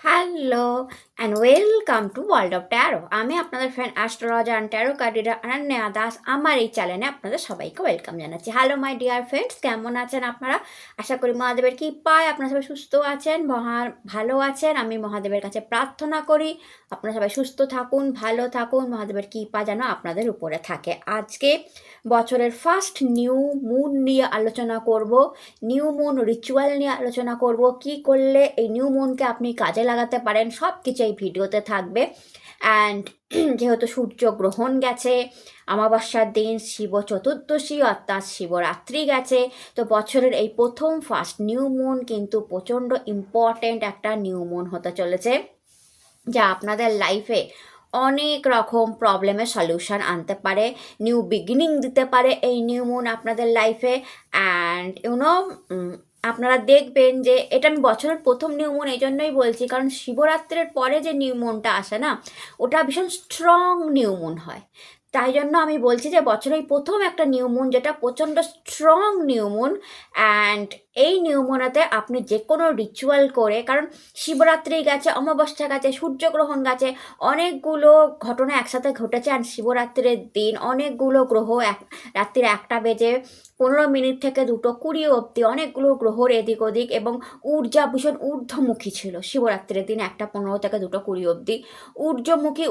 Hello and welcome to world of tarot. আমি আপনাদের friend astrologer and tarot card reader Ananya Das. আমার এই চ্যানেলে আপনাদের সবাইকে ওয়েলকাম জানাচ্ছি। হ্যালো মাই ডিয়ার ফ্রেন্ডস, কেমন আছেন আপনারা? আশা করি মহাদেবের কৃপায় আপনারা সবাই সুস্থ আছেন, ভালো আছেন। আমি মহাদেবের কাছে প্রার্থনা করি আপনারা সবাই সুস্থ থাকুন, ভালো থাকুন, মহাদেবের কৃপা যেন আপনাদের উপরে থাকে। আজকে বছরের ফার্স্ট নিউ মুন নিয়ে আলোচনা করব, নিউ মুন রিচুয়াল নিয়ে আলোচনা করব, কি করলে এই নিউ মুনকে আপনি কাজে লাগাতে পারেন, সব কিছু এই ভিডিওতে থাকবে। অ্যান্ড যেহেতু সূর্য গ্রহণ গেছে, অমাবস্যার দিন শিব চতুর্দশী অর্থাৎ শিবরাত্রি গেছে, তো বছরের এই প্রথম ফার্স্ট নিউ মুন কিন্তু প্রচণ্ড ইম্পর্ট্যান্ট একটা নিউ মুন হতে চলেছে, যা আপনাদের লাইফে অনেক রকম প্রবলেমের সলিউশন আনতে পারে, নিউ বিগিনিং দিতে পারে এই নিউ মুন আপনাদের লাইফে। অ্যান্ড আপনারা দেখবেন যে এটা আমি বছরের প্রথম নিউ মুন এই জন্যই বলছি, কারণ শিবরাত্রির পরে যে নিউ মুনটা আসে না, ওটা ভীষণ স্ট্রং নিউ মুন হয়। তাই জন্য আমি বলছি যে বছরের প্রথম একটা নিউ মুন, যেটা প্রচণ্ড স্ট্রং নিউ মুন। অ্যান্ড এই নিউ মুনেতে আপনি যে কোনো রিচুয়াল করে, কারণ শিবরাত্রি গেছে, অমাবস্যা গেছে, সূর্যগ্রহণ গেছে, অনেকগুলো ঘটনা একসাথে ঘটেছে। আর শিবরাত্রির দিন অনেকগুলো গ্রহ রাত্রির 1:15 থেকে 2:20 অবধি অনেকগুলো গ্রহর এদিক ওদিক, এবং ঊর্জা ভীষণ ঊর্ধ্বমুখী ছিল শিবরাত্রির দিন 1:15 থেকে 2:20 অবধি। ঊর্ধ্বমুখী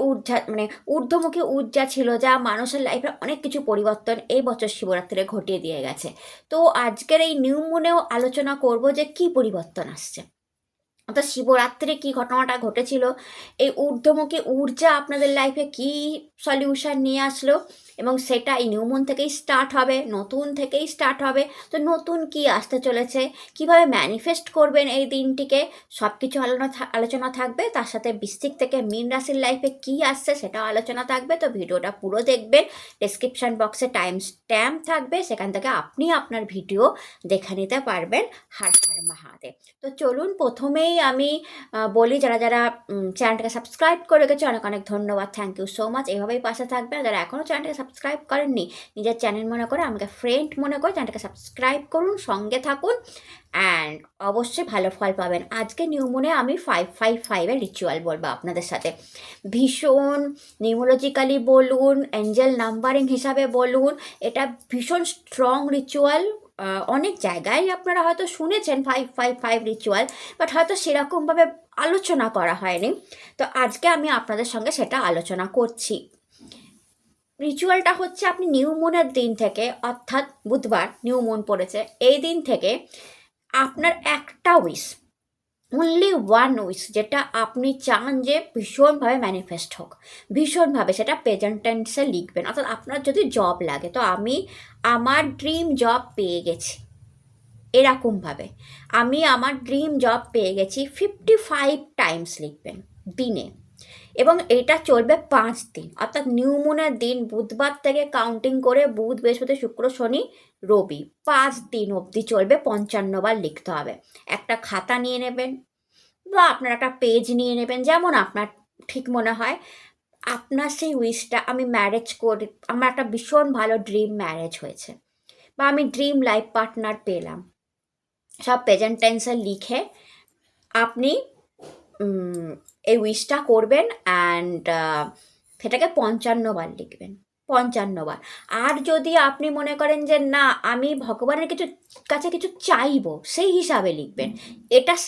ঊর্জা ছিল, যা মানুষের লাইফে অনেক কিছু পরিবর্তন এই বছর শিবরাত্রিরে ঘটিয়ে দিয়ে গেছে। তো আজকের এই নিউ মুনেও আলোচনা করব যে কি পরিবর্তন আসছে, অর্থাৎ শিবরাত্রে কী ঘটনাটা ঘটেছিল, এই ঊর্ধ্বমুখী ঊর্জা আপনাদের লাইফে কি সলিউশন নিয়ে আসলো, এবং সেটা এই নিউমন থেকেই স্টার্ট হবে, নতুন থেকেই স্টার্ট হবে। তো নতুন কি আসতে চলেছে, কিভাবে ম্যানিফেস্ট করবেন এই দিনটিকে, সব কিছু আলোচনা থাকবে। তার সাথে বৃশ্চিক থেকে মীন রাশির লাইফে কি আসছে সেটাও আলোচনা থাকবে। তো ভিডিওটা পুরো দেখবেন, ডেসক্রিপশন বক্সে টাইম স্ট্যাম্প থাকবে, সেখান থেকে আপনি আপনার ভিডিও দেখে নিতে পারবেন। হর হর মহাদেব। তো চলুন, প্রথমেই আমি বলি, যারা যারা চ্যানেলটাকে সাবস্ক্রাইব করে রেখেছে অনেক অনেক ধন্যবাদ, থ্যাংক ইউ সো মাচ। এইভাবেই পাশে থাকবেন। যারা এখনও চ্যানেলটাকে সাবস্ক্রাইব করেননি, নিজের চ্যানেল মনে করে, আমাকে ফ্রেন্ড মনে করে চ্যানেলটাকে সাবস্ক্রাইব করুন, সঙ্গে থাকুন, অ্যান্ড অবশ্যই ভালো ফল পাবেন। আজকে নিউমনে আমি 555-এর রিচুয়াল বলবো আপনাদের সাথে। ভীষণ নিউমোলজিক্যালি বলুন, অ্যাঞ্জেল নাম্বারিং হিসাবে বলুন, এটা ভীষণ স্ট্রং রিচুয়াল। অনেক জায়গায় আপনারা হয়তো শুনেছেন 555 রিচুয়াল, বাট হয়তো সেরকমভাবে আলোচনা করা হয়নি। তো আজকে আমি আপনাদের সঙ্গে সেটা আলোচনা করছি। রিচুয়ালটা হচ্ছে, আপনি নিউ মুনের দিন থেকে, অর্থাৎ বুধবার নিউ মুন পড়েছে, এই দিন থেকে আপনার একটা উইশ, অনলি ওয়ান উইশ, যেটা আপনি চান যে ভীষণভাবে ম্যানিফেস্ট হোক, ভীষণভাবে, সেটা প্রেজেন্ট টেন্সে লিখবেন। অর্থাৎ আপনার যদি জব লাগে, তো আমি আমার ড্রিম জব পেয়ে গেছি, এরকমভাবে আমি আমার ড্রিম জব পেয়ে গেছি 55 টাইমস লিখবেন দিনে, এবং এটা চলবে 5 দিন। অর্থাৎ নিউ মুনের দিন বুধবার থেকে কাউন্টিং করে বুধ, বৃহস্পতি, শুক্র, শনি, রবি, 5 দিন অবধি চলবে। 55 বার লিখতে হবে। একটা খাতা নিয়ে নেবেন, বা আপনার একটা পেজ নিয়ে নেবেন, যেমন আপনার ঠিক মনে হয়। আপনার সেই উইশটা, আমি ম্যারেজ করি, আমার একটা ভীষণ ভালো ড্রিম ম্যারেজ হয়েছে, বা আমি ড্রিম লাইফ পার্টনার পেলাম, সব প্রেজেন্ট টেন্সে লিখে আপনি এই উইশটা করবেন। অ্যান্ড সেটাকে 55 বার লিখবেন, 55 বার। আর যদি আপনি মনে করেন যে না, আমি ভগবানের কাছে কিছু চাইবো, সেই হিসাবে লিখবেন।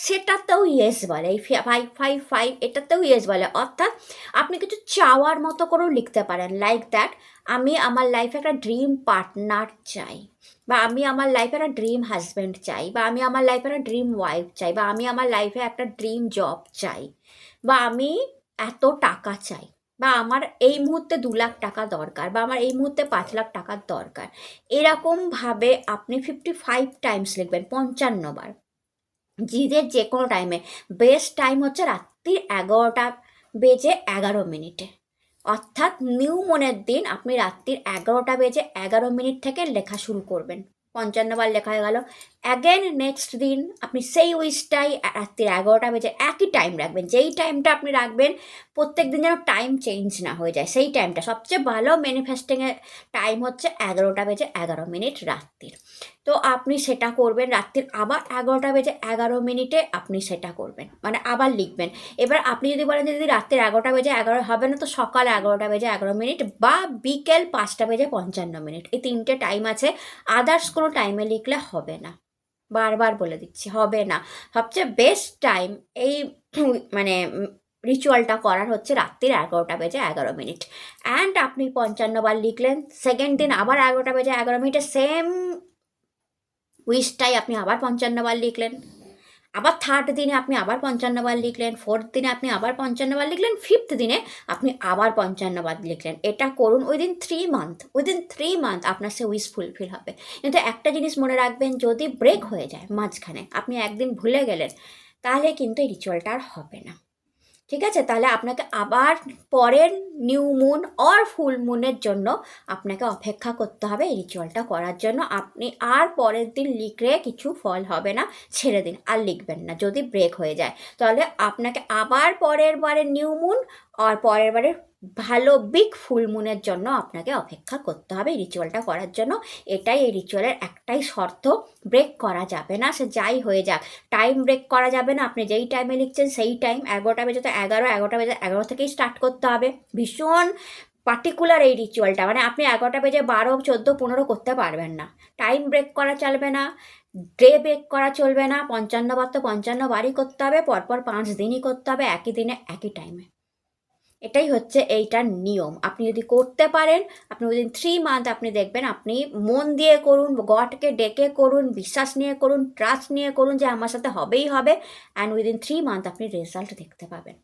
সেটাতেও ইয়েস বলে, এই 555 এটাতেও ইয়েস বলে। অর্থাৎ আপনি কিছু চাওয়ার মতো করেও লিখতে পারেন, লাইক দ্যাট, আমি আমার লাইফে একটা ড্রিম পার্টনার চাই, বা আমি আমার লাইফে একটা ড্রিম হাজব্যান্ড চাই, বা আমি আমার লাইফে একটা ড্রিম ওয়াইফ চাই, বা আমি আমার লাইফে একটা ড্রিম জব চাই, বা আমি এত টাকা চাই, বা আমার এই মুহূর্তে 2 লাখ টাকা দরকার, বা আমার এই মুহূর্তে 5 লাখ টাকার দরকার। এরকমভাবে আপনি 55 টাইমস লিখবেন, 55 বার। যে কোনো টাইমে, বেস্ট টাইম হচ্ছে রাত্রির 11:11 অর্থাৎ নিউ মুনের দিন আপনি রাত্রির 11:11 থেকে লেখা শুরু করবেন। 55 বার লেখা হয়ে গেল। অ্যাগেন নেক্সট দিন আপনি সেই উইশটাই রাত্রি 11টা বেজে একই টাইম রাখবেন। যেই টাইমটা আপনি রাখবেন প্রত্যেক দিন যেন টাইম চেঞ্জ না হয়ে যায়, সেই টাইমটা সবচেয়ে ভালো ম্যানিফেস্টিংয়ের টাইম হচ্ছে 11টা বেজে 11 মিনিট রাত্রির। তো আপনি সেটা করবেন রাত্রির আবার 11টা বেজে 11 মিনিটে আপনি সেটা করবেন, মানে আবার লিখবেন। এবার আপনি যদি বলেন যে যদি রাত্রির 11টা বেজে 11 হবে না, তো সকাল 11টা বেজে 11 মিনিট বা বিকেল 5টা বেজে 55 মিনিট, এই তিনটে টাইম আছে। আদার্স কোনো টাইমে লিখলে হবে না, বারবার বলে দিচ্ছি, হবে না। সবচেয়ে বেস্ট টাইম এই মানে রিচুয়ালটা করার হচ্ছে রাত্রির 11টা বেজে 11 মিনিট। অ্যান্ড আপনি 55বার লিখলেন, সেকেন্ড দিন আবার 11টা বেজে 11 মিনিটে সেম উইশটাই আপনি আবার 55বার লিখলেন। আবার থার্ড দিনে আপনি আবার 55বার লিখলেন, ফোর্থ দিনে আপনি আবার 55বার লিখলেন, ফিফথ দিনে আপনি আবার 55বার লিখলেন। এটা করুন উইদিন 3 মান্থ আপনার সে উইশ ফুলফিল হবে। কিন্তু একটা জিনিস মনে রাখবেন, যদি ব্রেক হয়ে যায় মাঝখানে, আপনি একদিন ভুলে গেলেন, তাহলে কিন্তু এই রিচুয়ালটা আর হবে না। ঠিক আছে, তাহলে আপনাকে আবার পরের নিউ মুন অর ফুল মুনের জন্য আপনাকে অপেক্ষা করতে হবে এই রিচুয়ালটা করার জন্য। আপনি আর পরের দিন লিখলে কিছু ফল হবে না, ছেড়ে দিন, আর লিখবেন না যদি ব্রেক হয়ে যায়। তাহলে আপনাকে আবার পরের বারের নিউ মুন আর পরের বারের ভালো বিগ ফুল মুনের জন্য আপনাকে অপেক্ষা করতে হবে এই রিচুয়ালটা করার জন্য। এটাই এই রিচুয়ালের একটাই শর্ত, ব্রেক করা যাবে না, সে যাই হয়ে যাক। টাইম ব্রেক করা যাবে না, আপনি যেই টাইমে লিখছেন সেই টাইম 11টা বেজে তো 11টা বেজে 11 থেকেই স্টার্ট করতে হবে। ভীষণ পার্টিকুলার এই রিচুয়ালটা, মানে আপনি 11টা বেজে 12, 14, 15 করতে পারবেন না। টাইম ব্রেক করা চলবে না, ডে ব্রেক করা চলবে না। 55বার তো 55বারই করতে হবে, পরপর 5 দিনই করতে হবে, একই দিনে একই টাইমে। এটাই হচ্ছে এইটার নিয়ম। আপনি যদি করতে পারেন, আপনি উইদিন 3 মান্থ আপনি দেখবেন, আপনি মন দিয়ে করুন, গডকে ডেকে করুন, বিশ্বাস নিয়ে করুন, ট্রাস্ট নিয়ে করুন যে আমার সাথে হবেই হবে, অ্যান্ড উইদিন 3 মান্থ আপনি রেজাল্ট দেখতে পাবেন।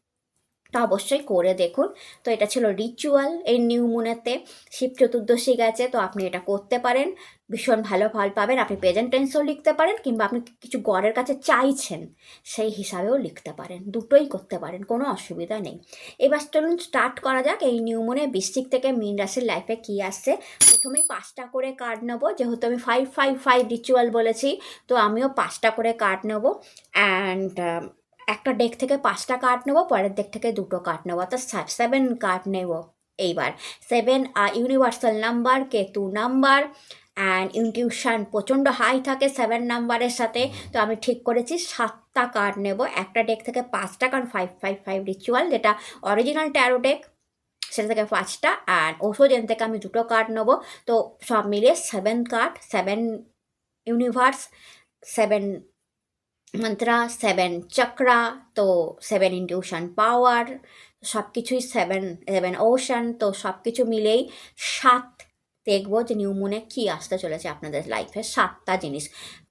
তো অবশ্যই করে দেখুন। তো এটা ছিল রিচুয়াল এই নিউ মুনেতে। শিব চতুর্দশী গেছে, তো আপনি এটা করতে পারেন, ভীষণ ভালো ফল পাবেন। আপনি প্রেজেন্ট টেন্সও লিখতে পারেন, কিংবা আপনি কিছু গডের কাছে চাইছেন সেই হিসাবেও লিখতে পারেন, দুটোই করতে পারেন, কোনো অসুবিধা নেই। এবার চলুন স্টার্ট করা যাক এই নিউ মুনে বৃশ্চিক থেকে মীন রাশির লাইফে কী আসছে। প্রথমেই 5টা করে কার্ড নেবো, যেহেতু আমি 555 রিচুয়াল বলেছি, তো আমিও 5টা করে কার্ড নেবো। অ্যান্ড একটা ডেক থেকে 5টা কার্ড নেবো, পরের ডেক থেকে 2টো কার্ড নেবো, অর্থাৎ 7 কার্ড নেব এইবার। 7 universal number, Ketu number, and intuition প্রচণ্ড হাই থাকে 7 নাম্বারের সাথে। তো আমি ঠিক করেছি 7টা কার্ড নেব একটা ডেক থেকে 5টা, কারণ 555 রিচুয়াল যেটা অরিজিনাল ট্যারো ডেক সেটা থেকে 5টা, আর ওষুধেন থেকে আমি 2টো কার্ড নেবো। তো সব মিলিয়ে 7 কার্ড, 7 ইউনিভার্স, 7 মন্ত্রা, 7 চক্রা, তো 7 ইনটিউশন পাওয়ার, সব কিছুই 7 ওশান, তো সব কিছু মিলেই 7 দেখবো যে নিউ মুনে কী আসতে চলেছে আপনাদের লাইফে। 7টা জিনিস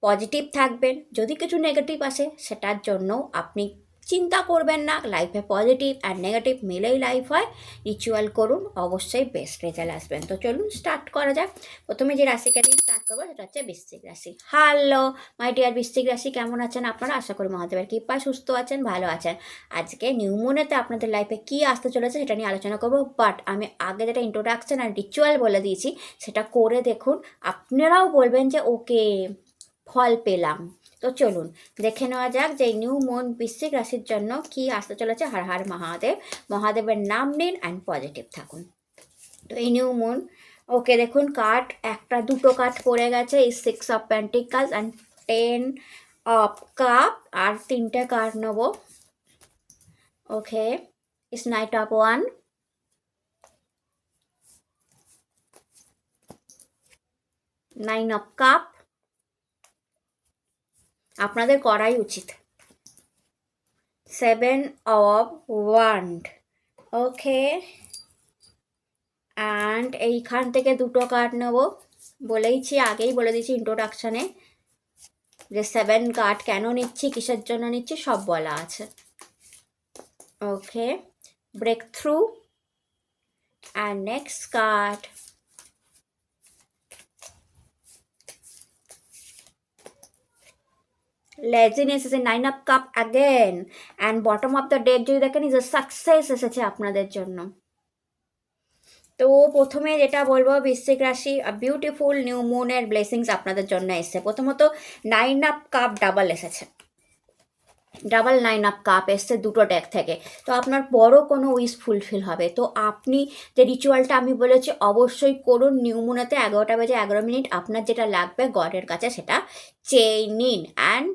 পজিটিভ থাকবেন, যদি কিছু নেগেটিভ আসে সেটার জন্য আপনি চিন্তা করবেন না। লাইফে পজিটিভ আর নেগেটিভ মিলেই লাইফ হয়। রিচুয়াল করুন, অবশ্যই বেস্ট রেজাল্ট আসবেন। তো চলুন স্টার্ট করা যাক। প্রথমে যে রাশিকে দিয়ে স্টার্ট করবো সেটা হচ্ছে বৃশ্চিক রাশি। হ্যালো মাই ডিয়ার বৃশ্চিক রাশি, কেমন আছেন আপনারা? আশা করি মহাদেবের কৃপায় সুস্থ আছেন, ভালো আছেন। আজকে নিউ মুনেতে আপনাদের লাইফে কী আসতে চলেছে সেটা নিয়ে আলোচনা করবো, বাট আমি আগে যেটা ইন্ট্রোডাকশন আর রিচুয়াল বলে দিয়েছি সেটা করে দেখুন, আপনারাও বলবেন যে ওকে ফল পেলাম। তো চলুন দেখে নেওয়া যাক যে নিউ মুন বৃশ্চিক রাশির জন্য কি আসতে চলেছে। হর হর মহাদেব, মহাদেবের নাম নিন অ্যান্ড পজিটিভ থাকুন। তো এই নিউ মুন, ওকে দেখুন কার্ড, 2টো কার্ড পড়ে গেছে, এই 6 of pentacles and 10 of cup, আর 3টে কার্ড নেব। Okay, is knight of wand, 9 of cup, আপনাদের করাই উচিত, 7 অফ ওয়ান্ড। ওকে, অ্যান্ড এইখান থেকে 2টো কার্ড নেব। বলেইছি, আগেই বলে দিয়েছি ইন্ট্রোডাকশানে যে 7 কার্ড কেন নিচ্ছি, কিসের জন্য নিচ্ছি, সব বলা আছে। Okay, breakthrough, and next card laziness এসে 9 of cup again, and bottom of the deck যদি দেখেন ইজ এ সাকসেস এসেছে আপনাদের জন্য। তো প্রথমে যেটা বলবো বৃশ্চিক রাশি, বিউটিফুল নিউ মুনের ব্লেসিংস আপনাদের জন্য এসছে। প্রথমত 9 অফ কাপ ডাবল এসেছে, ডাবল 9 অফ কাপ এসছে দুটো ডেক থেকে। তো আপনার বড় কোনো উইশ ফুলফিল হবে। তো আপনি যে রিচুয়ালটা আমি বলেছি অবশ্যই করুন। নিউ মুনেতে 11:11 আপনার যেটা লাগবে গডের কাছে সেটা চেয়ে নিন। অ্যান্ড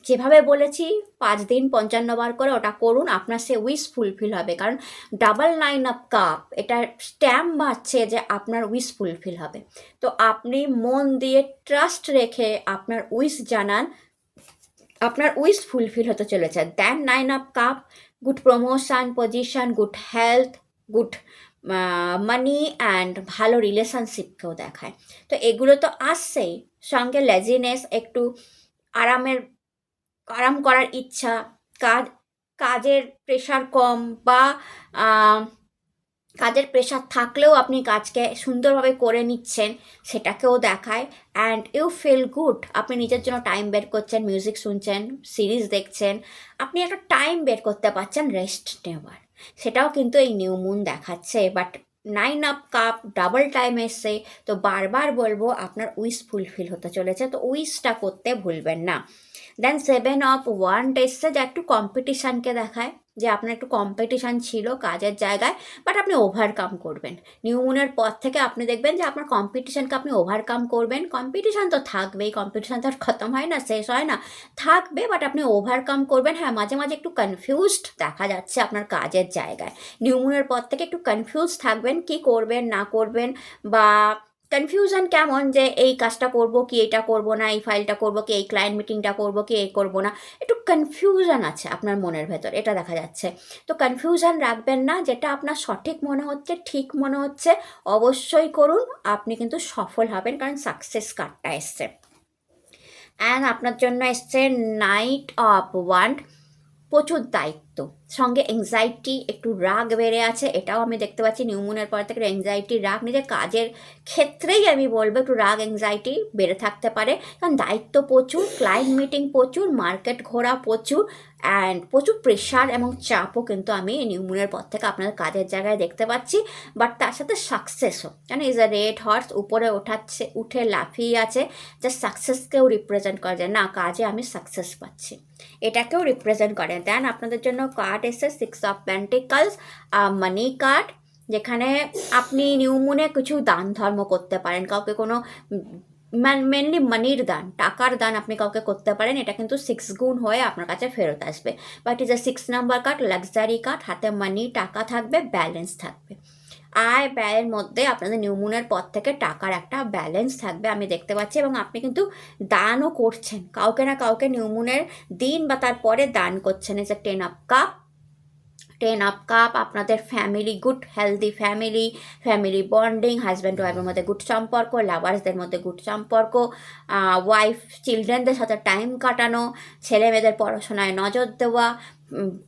যেভাবে বলেছি 5 দিন 55 বার করে ওটা করুন, আপনার সে উইশ ফুলফিল হবে। কারণ ডাবল 9 অফ কাপ এটা স্ট্যাম্প মারছে যে আপনার উইশ ফুলফিল হবে। তো আপনি মন দিয়ে ট্রাস্ট রেখে আপনার উইশ জানান, আপনার উইশ ফুলফিল হতে চলেছে। দেন 9 of cup, good promotion, position, good health, good money and ভালো রিলেশনশিপকেও দেখায়। তো এগুলো তো আসছেই, সঙ্গে লেজিনেস, একটু আরাম করার ইচ্ছা, কাজের প্রেশার কম, বা কাজের প্রেশার থাকলেও আপনি কাজকে সুন্দরভাবে করে নিচ্ছেন সেটাকেও দেখায়। অ্যান্ড ইউ ফিল গুড, আপনি নিজের জন্য টাইম বের করছেন, মিউজিক শুনছেন, সিরিজ দেখছেন, আপনি একটা টাইম বের করতে পারছেন রেস্ট নেওয়ার, সেটাও কিন্তু এই নিউ মুন দেখাচ্ছে। But 9 of cup double time এসছে, তো বারবার বলবো আপনার উইশ ফুলফিল হতে চলেছে, তো উইশটা করতে ভুলবেন না। দেন 7 অফ ওয়ান্ড এসছে, যা একটু কম্পিটিশানকে দেখায়, যে আপনার একটু কম্পিটিশান ছিল কাজের জায়গায়, বাট আপনি ওভারকাম করবেন। নিউ মুনের পর থেকে আপনি দেখবেন যে আপনার কম্পিটিশানকে আপনি ওভারকাম করবেন। কম্পিটিশান তো থাকবেই, কম্পিটিশান তো আর খতম হয় না, শেষ হয় না, থাকবে, বাট আপনি ওভারকাম করবেন। হ্যাঁ, মাঝে মাঝে একটু কনফিউজড দেখা যাচ্ছে আপনার কাজের জায়গায়। নিউ মুনের পর থেকে একটু কনফিউজ থাকবেন, কি করবেন না করবেন, বা কনফিউশন কেমন, যে এই কাজটা করব কি এটা করব না, এই ফাইলটা করব কি এই ক্লায়েন্ট মিটিংটা করব কি এই করব না, একটু কনফিউশন আছে আপনার মনের ভেতর, এটা দেখা যাচ্ছে। তো কনফিউশন রাখবেন না, যেটা আপনার সঠিক মনে হচ্ছে, ঠিক মনে হচ্ছে অবশ্যই করুন, আপনি কিন্তু সফল হবেন, কারণ সাকসেস কার্ডটা এসছে। অ্যান্ড আপনার জন্য এসছে নাইট অফ ওয়ান্ড, প্রচুর দায়িত্ব, সঙ্গে এংজাইটি, একটু রাগ বেড়ে আছে, এটাও আমি দেখতে পাচ্ছি। নিউ মুনের পর থেকে এংজাইটি, রাগ, নিজের কাজের ক্ষেত্রেই আমি বলবো একটু রাগ এংজাইটি বেড়ে থাকতে পারে, কারণ দায়িত্ব প্রচুর, ক্লায়েন্ট মিটিং প্রচুর, মার্কেট ঘোরা প্রচুর, অ্যান্ড প্রচুর প্রেশার এবং চাপও কিন্তু আমি নিউ মুনের পর থেকে আপনার কাজের জায়গায় দেখতে পাচ্ছি। বাট তার সাথে সাকসেসও, কেন ইজ আ রেড হর্স, উপরে ওঠাচ্ছে, উঠে লাফিয়ে আছে, যা সাকসেসকেও রিপ্রেজেন্ট করে, যে না কাজে আমি সাকসেস পাচ্ছি, এটাকেও রিপ্রেজেন্ট করে। দেন আপনাদের জন্য কার্ড এসে 6 অফ পেন্টিকলস, মানি কার্ড, যেখানে আপনি নিউ মুনে কিছু দান ধর্ম করতে পারেন, কাউকে কোনো মেনলি মানির দান, টাকার দান আপনি কাউকে করতে পারেন, এটা কিন্তু 6 গুণ হয়ে আপনার কাছে ফেরত আসবে। But is a 6 number card, luxury card, হাতে মানি টাকা থাকবে, ব্যালেন্স থাকবে, আয় ব্যয়ের মধ্যে আপনাদের নিউ মুনের পর থেকে টাকার একটা ব্যালেন্স থাকবে আমি দেখতে পাচ্ছি। এবং আপনি কিন্তু দানও করছেন, কাউকে না কাউকে নিউ মুনের দিন বা তারপরে দান করছেন। As a 10 of cup, 10 of cup, আপনাদের family, good healthy family, family bonding, husband ওয়াইফের মধ্যে গুড সম্পর্ক, লাভার্সদের মধ্যে গুড সম্পর্ক, ওয়াইফ চিলড্রেনদের সাথে টাইম কাটানো, ছেলে মেয়েদের পড়াশোনায় নজর দেওয়া,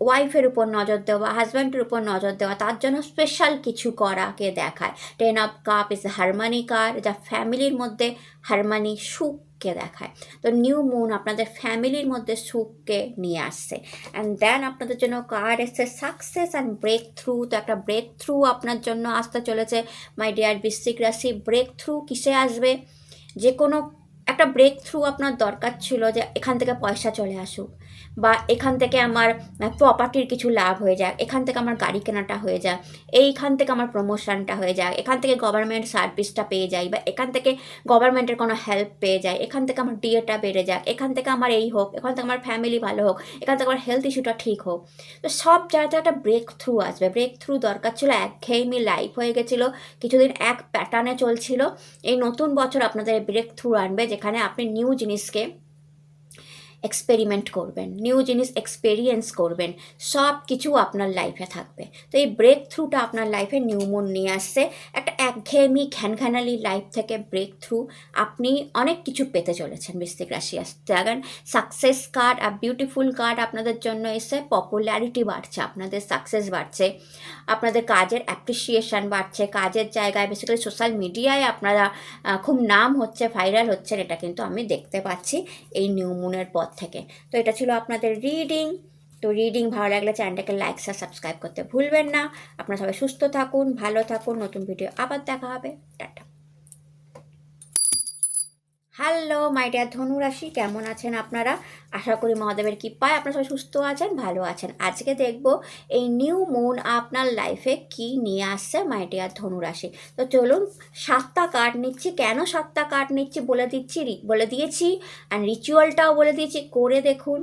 ওয়াইফের উপর নজর দেওয়া, হাজব্যান্ডের উপর নজর দেওয়া, তার জন্য স্পেশাল কিছু করাকে দেখায়। 10 of cup is harmony card, যা ফ্যামিলির মধ্যে হারমানি, সুখকে দেখায়। তো নিউ মুন আপনাদের ফ্যামিলির মধ্যে সুখকে নিয়ে আসছে। অ্যান্ড দেন আপনাদের জন্য কার্ড এসছে সাকসেস অ্যান্ড ব্রেক থ্রু। তো একটা ব্রেক থ্রু আপনার জন্য আসতে চলেছে মাই ডিয়ার বৃশ্চিক রাশি। ব্রেক থ্রু কিসে আসবে? যে কোনো একটা ব্রেক থ্রু আপনার দরকার ছিল, যে এখান থেকে পয়সা চলে আসুক, বা এখান থেকে আমার প্রপার্টির কিছু লাভ হয়ে যাক, এখান থেকে আমার গাড়ি কেনাটা হয়ে যাক, এইখান থেকে আমার প্রমোশনটা হয়ে যাক, এখান থেকে গভর্নমেন্ট সার্ভিসটা পেয়ে যাই, বা এখান থেকে গভর্নমেন্টের কোনো হেল্প পেয়ে যায়, এখান থেকে আমার ডিএটা বেড়ে যাক, এখান থেকে আমার এই হোক, এখান থেকে আমার ফ্যামিলি ভালো হোক, এখান থেকে আমার হেলথ ইস্যুটা ঠিক হোক। তো সব জায়গাতে একটা ব্রেক থ্রু আসবে। ব্রেক থ্রু দরকার ছিল, একঘেয়েমি লাইফ হয়ে গেছিলো, কিছুদিন এক প্যাটার্নে চলছিল। এই নতুন বছর আপনাদের ব্রেক থ্রু আনবে, যেখানে আপনি নিউ জিনিসকে এক্সপেরিমেন্ট করবেন, নিউ জিনিস এক্সপেরিয়েন্স করবেন, সব কিছু আপনার লাইফে থাকবে। তো এই ব্রেক থ্রুটা আপনার লাইফে নিউ মুন নিয়ে আসছে। একটা একঘেয়েমি ঘ্যানঘ্যানালি লাইফ থেকে ব্রেক থ্রু আপনি অনেক কিছু পেতে চলেছেন বৃশ্চিক রাশি আসতে। আগান সাকসেস কার্ড আর বিউটিফুল কার্ড আপনাদের জন্য এসে, পপুলারিটি বাড়ছে, আপনাদের সাকসেস বাড়ছে, আপনাদের কাজের অ্যাপ্রিসিয়েশন বাড়ছে, কাজের জায়গায় বেসিক্যালি সোশ্যাল মিডিয়ায় আপনারা খুব নাম হচ্ছে, ভাইরাল হচ্ছেন, এটা কিন্তু আমি দেখতে পাচ্ছি এই নিউ মুনের পর থেকে। তো এটা ছিল আপনাদের রিডিং। তো রিডিং ভালো লাগলে চ্যানেলটাকে লাইক আর সাবস্ক্রাইব করতে ভুলবেন না। আপনারা সবাই সুস্থ থাকুন, ভালো থাকুন, নতুন ভিডিও আবার দেখা হবে। টাটা। হ্যালো মাই ডিয়ার ধনুরাশি, কেমন আছেন আপনারা? আশা করি মহাদেবের কৃপায় আপনারা সবাই সুস্থ আছেন, ভালো আছেন। আজকে দেখব এই নিউ মুন আপনার লাইফে কি নিয়ে আসছে মাই ডিয়ার ধনুরাশি। তো চলুন 7টা কার্ড নিচ্ছি। কেন 7টা কার্ড নিচ্ছি বলে দিয়েছি, অ্যান্ড রিচুয়ালটাও বলে দিয়েছি, করে দেখুন।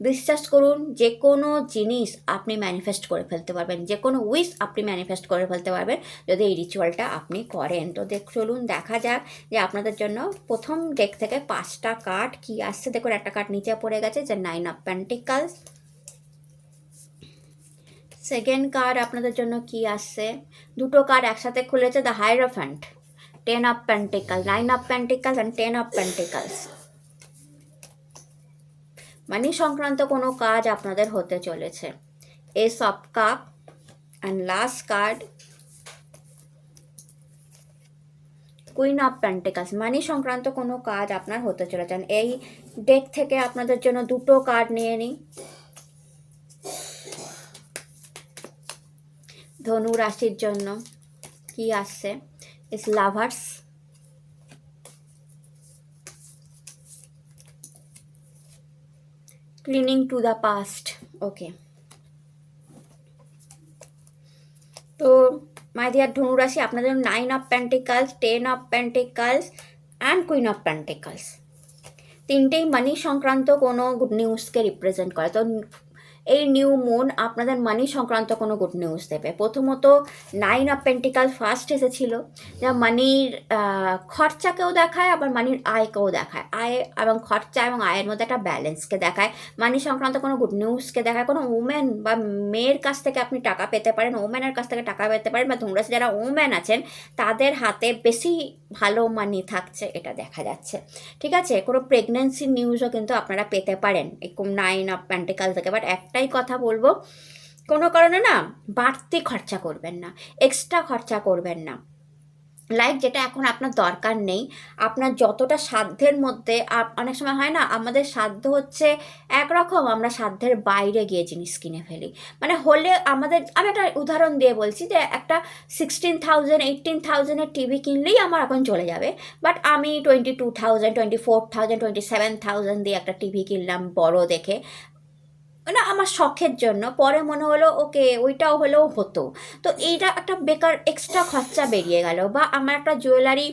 বিশ্বাস করুন, যে কোনো জিনিস আপনি ম্যানিফেস্ট করে ফেলতে পারবেন, যে কোনো উইশ আপনি ম্যানিফেস্ট করে ফেলতে পারবেন যদি এই রিচুয়ালটা আপনি করেন। তো চলুন দেখা যাক যে আপনাদের জন্য প্রথম ডেক থেকে 5টা কার্ড কি আসছে। দেখুন একটা কার্ড নিচে পড়ে গেছে, যে 9 অফ পেন্টিকলস। সেকেন্ড কার্ড আপনাদের জন্য কি আসছে, দুটো কার্ড একসাথে খুলেছে, the hierophant, 10 of pentacles, 9 of pentacles and 10 of pentacles. Money সংক্রান্ত কোনো কাজ আপনাদের হতে চলেছে। Ace of cup and last card queen of pentacles. Money সংক্রান্ত কোনো কাজ আপনার হতে চলেছে। এই ডেক থেকে আপনাদের জন্য দুটো কার্ড নিয়ে নিই। ধনু রাশির জন্য কি আসছে, is lovers, cleaning to the past. Okay, তো মাই ডিয়ার ধনুরাশি, আপনাদের 9 of pentacles, 10 of pentacles and queen of pentacles, তিনটেই মানি সংক্রান্ত কোনো গুড নিউজকে রিপ্রেজেন্ট করে। তো এই নিউ মুন আপনাদের মানি সংক্রান্ত কোনো গুড নিউজ দেবে। প্রথমত 9 অফ পেন্টিকল ফার্স্ট এসেছিল, যা মানির খরচাকেও দেখায়, আবার মানির আয়কেও দেখায়। আয় এবং খরচা এবং আয়ের মধ্যে একটা ব্যালেন্সকে দেখায়। মানি সংক্রান্ত কোনো গুড নিউজকে দেখায়। কোনো ওমেন বা মেয়ের কাছ থেকে আপনি টাকা পেতে পারেন, ওমেনের কাছ থেকে টাকা পেতে পারেন, বা ধনুরাশি যারা ওমেন আছেন তাদের হাতে বেশি ভালো মানি থাকছে, এটা দেখা যাচ্ছে। ঠিক আছে, কোনো প্রেগনেন্সি নিউজও কিন্তু আপনারা পেতে পারেন এরকম 9 অফ পেন্টিকল থেকে। বাট একটাই কথা বলবো, কোনো কারণে না বাড়তি খরচা করবেন না, এক্সট্রা খরচা করবেন না। লাইক যেটা এখন আপনার দরকার নেই, আপনার যতটা সাধ্যের মধ্যে। অনেক সময় হয় না, আমাদের সাধ্য হচ্ছে একরকম, আমরা সাধ্যের বাইরে গিয়ে জিনিস কিনে ফেলি। মানে হলে আমাদের, আমি একটা উদাহরণ দিয়ে বলছি, যে একটা 16,000 18,000-এর টিভি কিনলেই আমার এখন চলে যাবে, বাট আমি 22,000 24,000 27,000 দিয়ে একটা টিভি কিনলাম বড় দেখে, মানে আমার শখের জন্য। পরে মনে হলো ওকে ওইটাও হলেও হতো, তো এইটা একটা বেকার এক্সট্রা খরচা বেরিয়ে গেল। বা আমার একটা জুয়েলারি,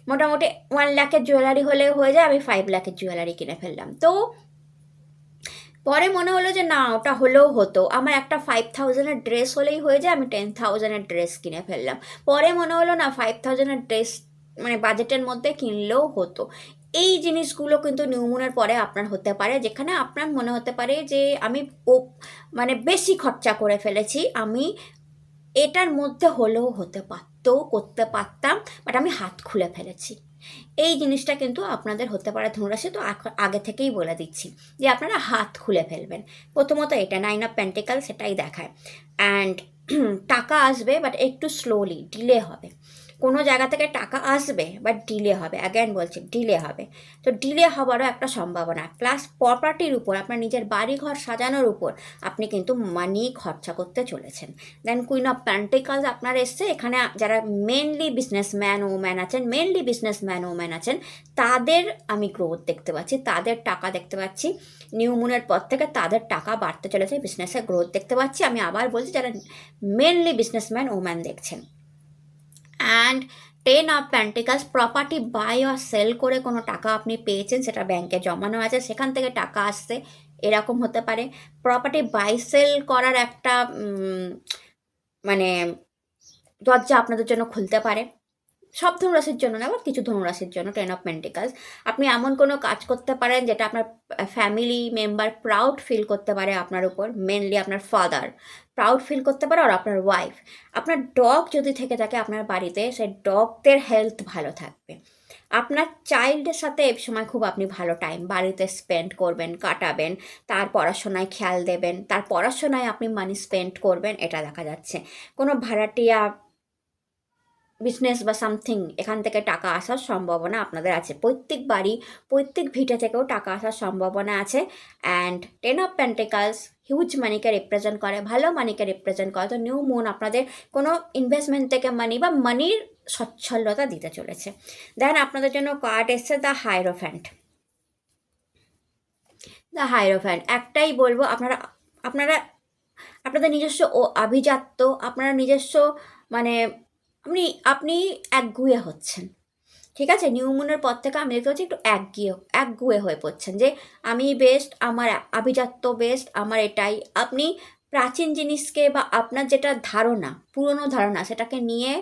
মোটামুটি 1 লাখের জুয়েলারি হলে হয়ে যায়, আমি 5 লাখের জুয়েলারি কিনে ফেললাম। তো পরে মনে হলো যে না, ওটা হলেও হতো। আমার একটা 5,000-এর ড্রেস হলেই হয়ে যায়, আমি 10,000-এর ড্রেস কিনে ফেললাম। পরে মনে হলো না, 5,000-এর ড্রেস মানে বাজেটের মধ্যে কিনলেও হতো। এই জিনিসগুলো কিন্তু নিউমুনের পরে আপনার হতে পারে, যেখানে আপনার মনে হতে পারে যে আমি ও মানে বেশি খরচা করে ফেলেছি, আমি এটার মধ্যে হলেও হতে পারতো, করতে পারতাম, বাট আমি হাত খুলে ফেলেছি। এই জিনিসটা কিন্তু আপনাদের হতে পারে ধনুরাশি। তো আগে থেকেই বলে দিচ্ছি যে আপনারা হাত খুলে ফেলবেন। প্রথমত এটা 9 অফ পেন্টিকল সেটাই দেখায়। অ্যান্ড টাকা আসবে, বাট একটু স্লোলি, ডিলে হবে। কোনো জায়গা থেকে টাকা আসবে, বাট ডিলে হবে। অ্যাগেন বলছি, ডিলে হবে। তো ডিলে হওয়ারও একটা সম্ভাবনা। প্লাস প্রপার্টির উপর, আপনার নিজের বাড়ি ঘর সাজানোর উপর আপনি কিন্তু মানি খরচা করতে চলেছেন। দেন কুইন অফ পেন্টিকলস আপনার এসছে। এখানে যারা মেনলি বিজনেসম্যান ওম্যান আছেন, তাদের আমি গ্রোথ দেখতে পাচ্ছি, তাদের টাকা দেখতে পাচ্ছি। নিউ মুনের পর থেকে তাদের টাকা বাড়তে চলেছে, বিজনেসে গ্রোথ দেখতে পাচ্ছি। আমি আবার বলছি, যারা মেনলি বিজনেসম্যান ওম্যান দেখছেন। And 10 of pentacles, property buy আর সেল করে কোনো টাকা আপনি পেয়েছেন, সেটা ব্যাংকে জমানো আছে, সেখান থেকে টাকা আসছে, এরকম হতে পারে। প্রপার্টি বাই সেল করার একটা মানে দরজা আপনাদের জন্য খুলতে পারে। সব ধনুরাশির জন্য না, কিছু ধনুরাশির জন্য 10 অফ পেন্টিকলস। আপনি এমন কোনো কাজ করতে পারেন যেটা আপনার ফ্যামিলি মেম্বার প্রাউড ফিল করতে পারে আপনার উপর। মেনলি আপনার ফাদার প্রাউড ফিল করতে পারে, আর আপনার ওয়াইফ। আপনার ডগ যদি থেকে থাকে আপনার বাড়িতে, সেই ডগদের হেলথ ভালো থাকবে। আপনার চাইল্ডের সাথে এই সময় খুব আপনি ভালো টাইম বাড়িতে স্পেন্ড করবেন, কাটাবেন। তার পড়াশোনায় খেয়াল দেবেন, তার পড়াশোনায় আপনি মানি স্পেন্ড করবেন, এটা দেখা যাচ্ছে। কোনো ভাড়াটিয়া বিজনেস বা সামথিং, এখান থেকে টাকা আসার সম্ভাবনা আপনাদের আছে। প্রত্যেক বাড়ি, প্রত্যেক ভিটে থেকেও টাকা আসার সম্ভাবনা আছে। অ্যান্ড 10 অফ পেন্টিকালস হিউজ মানিকে রিপ্রেজেন্ট করে, ভালো মানিকে রিপ্রেজেন্ট করে। তো নিউ মুন আপনাদের কোনো ইনভেস্টমেন্ট থেকে মানি বা মানির সচ্ছলতা দিতে চলেছে। দেন আপনাদের জন্য কার্ড এসছে দ্য হাইরোফ্যান্ট। দ্য হাইরোফ্যান্ট একটাই বলবো, আপনারা আপনারা আপনাদের নিজস্ব ও আভিজাত্য, আপনারা নিজস্ব মানে আপনি আপনি একগুঁয়ে হচ্ছেন, ঠিক আছে? নিউ মুনের পর থেকে আমি দেখতে পাচ্ছি একটু একগুঁয়ে হয়ে পড়ছেন, যে আমি বেস্ট, আমার আভিজাত্য বেস্ট, আমার এটাই। আপনি প্রাচীন জিনিসকে বা আপনার যেটা ধারণা, পুরনো ধারণা, সেটাকে নিয়ে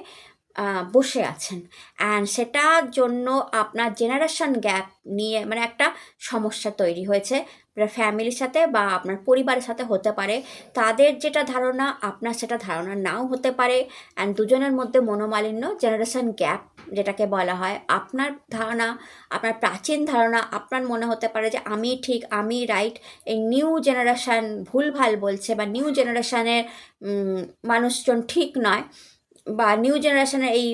বসে আছেন। অ্যান্ড সেটার জন্য আপনার জেনারেশন গ্যাপ নিয়ে মানে একটা সমস্যা তৈরি হয়েছে আপনার ফ্যামিলির সাথে বা আপনার পরিবারের সাথে হতে পারে। তাদের যেটা ধারণা আপনার সেটা ধারণা নাও হতে পারে। অ্যান্ড দুজনের মধ্যে মনোমালিন্য, জেনারেশন গ্যাপ যেটাকে বলা হয়, আপনার ধারণা, আপনার প্রাচীন ধারণা, আপনার মনে হতে পারে যে আমি ঠিক, আমি রাইট, এই নিউ জেনারেশান ভুলভাল বলছে বা নিউ জেনারেশানের মানুষজন ঠিক নয়, বা নিউ জেনারেশনের এই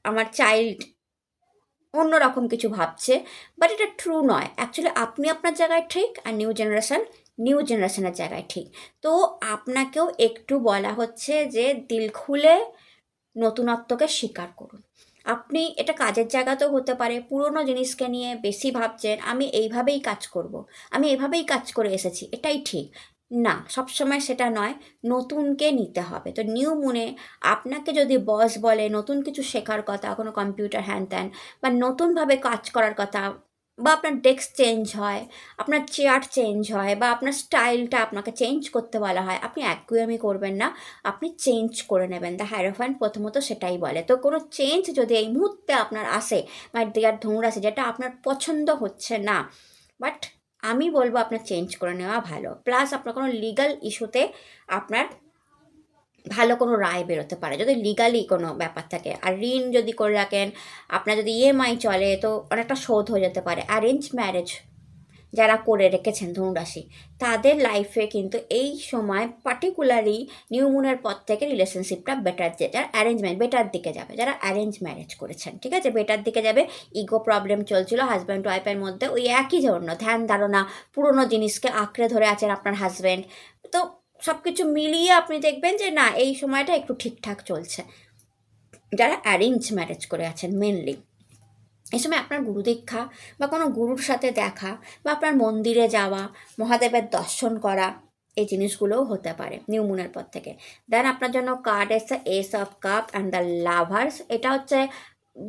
আমার চাইল্ড অন্যরকম কিছু ভাবছে, বাট এটা ট্রু নয়। অ্যাকচুয়ালি আপনি আপনার জায়গায় ঠিক, আর নিউ জেনারেশনের জায়গায় ঠিক। তো আপনাকেও একটু বলা হচ্ছে যে দিল খুলে নতুনত্বকে স্বীকার করুন। আপনি এটা কাজের জায়গাতেও হতে পারে, পুরনো জিনিসকে নিয়ে বেশি ভাবছেন, আমি এইভাবেই কাজ করব, আমি এভাবেই কাজ করে এসেছি, এটাই ঠিক। না, সবসময় সেটা নয়, নতুনকে নিতে হবে। তো নিউ মুনে আপনাকে যদি বস বলে নতুন কিছু শেখার কথা, কোনো কম্পিউটার হ্যান ত্যান, বা নতুনভাবে কাজ করার কথা, বা আপনার ডেস্ক চেঞ্জ হয়, আপনার চেয়ার চেঞ্জ হয়, বা আপনার স্টাইলটা আপনাকে চেঞ্জ করতে বলা হয়, আপনি একগুঁয়েমি করবেন না, আপনি চেঞ্জ করে নেবেন। দ্য হাইরোফ্যান্ট প্রথমত সেটাই বলে। তো কোনো চেঞ্জ যদি এই মুহূর্তে আপনার আসে, মাই ডিয়ার ধনুরাশি, যেটা আপনার পছন্দ হচ্ছে না, বাট আমি বলবো আপনার চেঞ্জ করে নেওয়া ভালো। প্লাস আপনার কোনো লিগাল ইস্যুতে আপনার ভালো কোনো রায় বেরোতে পারে, যদি লিগালি কোনো ব্যাপার থাকে। আর ঋণ যদি করে রাখেন, আপনার যদি ইএমআই চলে, তো অনেকটা শোধ হয়ে যেতে পারে। অ্যারেঞ্জ ম্যারেজ যারা করে রেখেছেন ধনুরাশি, তাদের লাইফে কিন্তু এই সময় পার্টিকুলারলি নিউ মুনের পর থেকে রিলেশনশিপটা বেটার, যারা অ্যারেঞ্জমেন্ট বেটার দিকে যাবে, যারা অ্যারেঞ্জ ম্যারেজ করেছেন, ঠিক আছে, বেটার দিকে যাবে। ইগো প্রবলেম চলছিল হাজব্যান্ড ওয়াইফের মধ্যে, ওই একই জন্য ধ্যান ধারণা, পুরনো জিনিসকে আঁকড়ে ধরে আছেন আপনার হাজব্যান্ড। তো সব কিছু মিলিয়ে আপনি দেখবেন যে না, এই সময়টা একটু ঠিকঠাক চলছে। যারা অ্যারেঞ্জ ম্যারেজ করে আছেন মেনলি, এই সময় আপনার গুরু দীক্ষা বা কোনো গুরুর সাথে দেখা, বা আপনার মন্দিরে যাওয়া, মহাদেবের দর্শন করা, এই জিনিসগুলোও হতে পারে নিউ মুনের পর থেকে। দেন আপনার জন্য কার্ড এসে S of cup and the lovers. এটা হচ্ছে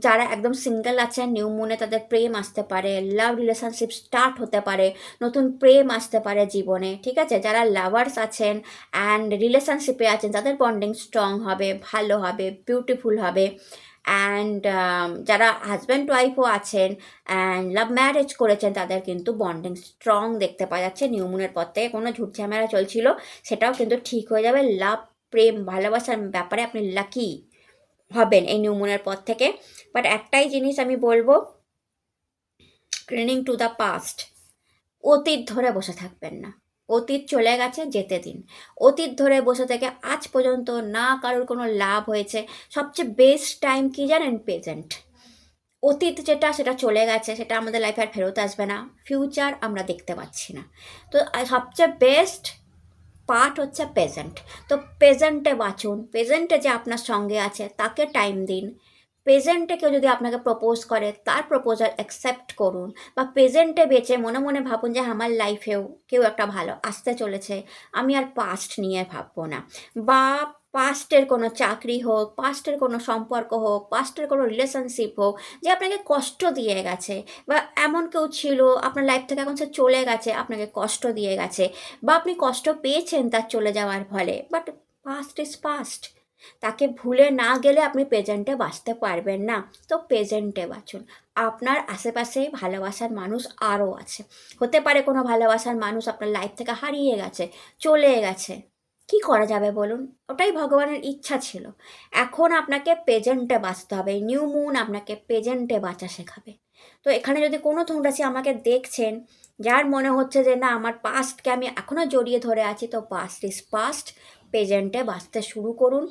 যারা একদম সিঙ্গেল আছেন, নিউ মুনে তাদের প্রেম আসতে পারে, লাভ রিলেশনশিপ স্টার্ট হতে পারে, নতুন প্রেম আসতে পারে জীবনে, ঠিক আছে। যারা লাভার্স আছেন অ্যান্ড রিলেশনশিপে আছেন, তাদের বন্ডিং স্ট্রং হবে, ভালো হবে, বিউটিফুল হবে। অ্যান্ড যারা হাজব্যান্ড ওয়াইফও আছেন অ্যান্ড লাভ ম্যারেজ করেছেন, তাদের কিন্তু বন্ডিং স্ট্রং দেখতে পাওয়া যাচ্ছে নিউ মুনের পর থেকে। কোনো ঝুট ঝামেলা চলছিল, সেটাও কিন্তু ঠিক হয়ে যাবে। লাভ, প্রেম, ভালোবাসার ব্যাপারে আপনি লাকি হবেন এই নিউ মুনের পর থেকে। বাট একটাই জিনিস আমি বলবো, ক্লিনিং টু দ্য পাস্ট, অতীত ধরে বসে থাকবেন না। অতীত চলে গেছে, যেতে দিন। অতীত ধরে বসে থেকে আজ পর্যন্ত না কারোর কোনো লাভ হয়েছে। সবচেয়ে বেস্ট টাইম কি জানেন? প্রেজেন্ট। অতীত যেটা, সেটা চলে গেছে, সেটা আমাদের লাইফে আর ফেরত আসবে না। ফিউচার আমরা দেখতে পাচ্ছি না। তো সবচেয়ে বেস্ট পার্ট হচ্ছে প্রেজেন্ট। তো প্রেজেন্টে বাঁচুন, প্রেজেন্টে যে আপনার সঙ্গে আছে তাকে টাইম দিন। প্রেজেন্টে কেউ যদি আপনাকে প্রপোজ করে, তার প্রপোজাল অ্যাকসেপ্ট করুন। বা প্রেজেন্টে বেঁচে মনে মনে ভাবুন যে আমার লাইফেও কেউ একটা ভালো আসতে চলেছে, আমি আর পাস্ট নিয়ে ভাববো না। বা পাস্টের কোনো চাকরি হোক, পাস্টের কোনো সম্পর্ক হোক, পাস্টের কোনো রিলেশনশিপ হোক, যে আপনাকে কষ্ট দিয়ে গেছে, বা এমন কেউ ছিল আপনার লাইফ থেকে, এখন সে চলে গেছে, আপনাকে কষ্ট দিয়ে গেছে, বা আপনি কষ্ট পেয়েছেন তার চলে যাওয়ার ফলে, বাট পাস্ট ইজ পাস্ট। তাকে ভুলে না গেলে আপনি প্রেজেন্টে বাঁচতে পারবেন না। তো প্রেজেন্টে বাঁচুন। আপনার আশেপাশে ভালোবাসার মানুষ আরও আছে। হতে পারে কোনো ভালোবাসার মানুষ আপনার লাইফ থেকে হারিয়ে গেছে, চলে গেছে, কি করা যাবে বলুন? ওটাই ভগবানের ইচ্ছা ছিল। এখন আপনাকে প্রেজেন্টে বাঁচতে হবে। নিউ মুন আপনাকে প্রেজেন্টে বাঁচা শেখাবে। তো এখানে যদি কোনো ধনুরাশি আমাকে দেখছেন, যার মনে হচ্ছে যে না, আমার পাস্টকে আমি এখনও জড়িয়ে ধরে আছি, তো পাস্ট ইজ পাস্ট। প্রেজেন্টে বাঁচতে শুরু করুন।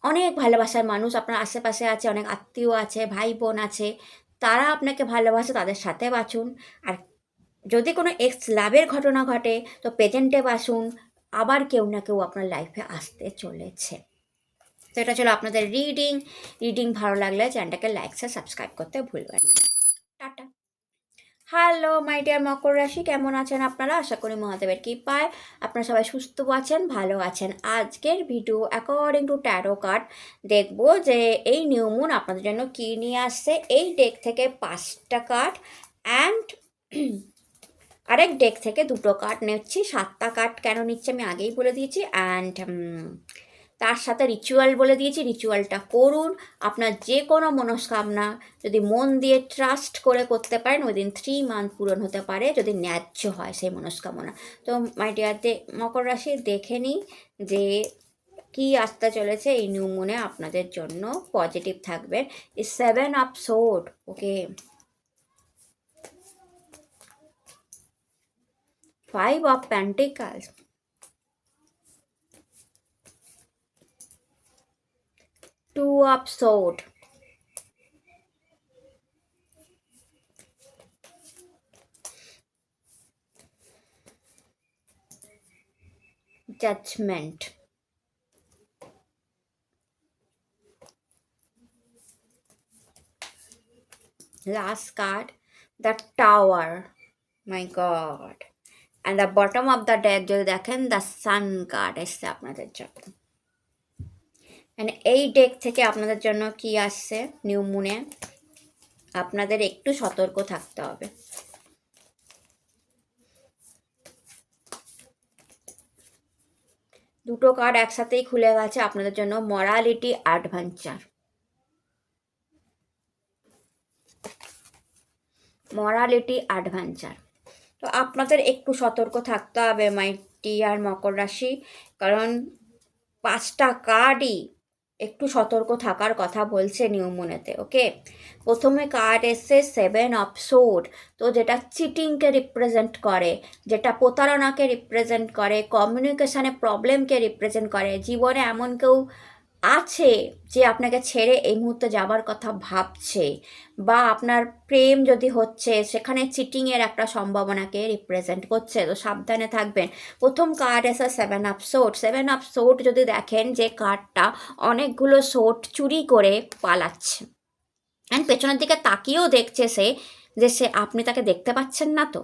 অনেক ভালোবাসার মানুষ আপনার আশেপাশে আছে, অনেক আত্মীয় আছে, ভাই বোন আছে, তারা আপনাকে ভালোবাসে, তাদের সাথে বাঁচুন। আর যদি কোনো এক্স লাভের ঘটনা ঘটে তো প্রেজেন্টে বাসুন, আবার কেউ না কেউ আপনার লাইফে আসতে চলেছে। তো এটা ছিল আপনাদের রিডিং ভালো লাগলে চ্যানেলটাকে লাইক সাবস্ক্রাইব করতে ভুলবেন না। টাটা। হ্যালো মাই ডিয়ার মকর রাশি, কেমন আছেন আপনারা? আশা করি মহাদেবের কৃপায় আপনারা সবাই সুস্থ আছেন, ভালো আছেন। আজকের video according to tarot card দেখব যে এই নিউ মুন আপনাদের জন্য কী নিয়ে আসছে। এই ডেক থেকে 5টা কার্ড অ্যান্ড আরেক ডেক থেকে 2টো কার্ড নিচ্ছি। 7টা কার্ড কেন নিচ্ছি আমি আগেই বলে দিয়েছি। অ্যান্ড তার সাথে রিচুয়াল বলে দিয়েছি, রিচুয়ালটা করুন। আপনার যে কোনো মনস্কামনা যদি মন দিয়ে ট্রাস্ট করে করতে পারেন, উইদিন 3 মান্থ পূরণ হতে পারে, যদি ন্যায্য হয় সেই মনস্কামনা। তো মাই ডিয়ার মকর রাশি, দেখে নিই যে কী আসতে চলেছে এই নিউ মুনে আপনাদের জন্য। পজিটিভ থাকবেন। 7 of sword, okay, 5 of pentacles, 2 of sword, judgment, last card, the tower, my god, and the bottom of the deck যদি দেখেন the sun card এসছে আপনাদের জন্য। মানে এই ডেক থেকে আপনাদের জন্য কি আসছে নিউ মুনে, আপনাদের একটু সতর্ক থাকতে হবে। দুটো কার্ড একসাথেই খুলে গেছে আপনাদের জন্য, মরালিটি অ্যাডভেঞ্চার, মরালিটি অ্যাডভেঞ্চার। তো আপনাদের একটু সতর্ক থাকতে হবে মাই ডিয়ার মকর রাশি, কারণ 5টা কার্ডই একটু সতর্ক থাকার কথা বলছে নিউ মুনেতে। ওকে, প্রথমে কার্ড এসছে 7 অফ সোর্ড, তো যেটা চিটিংকে রিপ্রেজেন্ট করে, যেটা প্রতারণাকে রিপ্রেজেন্ট করে, কমিউনিকেশানে প্রবলেমকে রিপ্রেজেন্ট করে। জীবনে এমন কেউ আছে যে আপনাকে ছেড়ে এই মুহূর্তে যাবার কথা ভাবছে, বা আপনার প্রেম যদি হচ্ছে সেখানে চিটিংয়ের একটা সম্ভাবনাকে রিপ্রেজেন্ট করছে, তো সাবধানে থাকবেন। প্রথম কার্ড এসে 7 অফ সোর্ড। 7 অফ সোর্ড যদি দেখেন যে কার্ডটা অনেকগুলো সোর্ড চুরি করে পালাচ্ছে, অ্যান্ড পেছনের দিকে তাকিয়েও দেখছে সে আপনি তাকে দেখতে পাচ্ছেন না। তো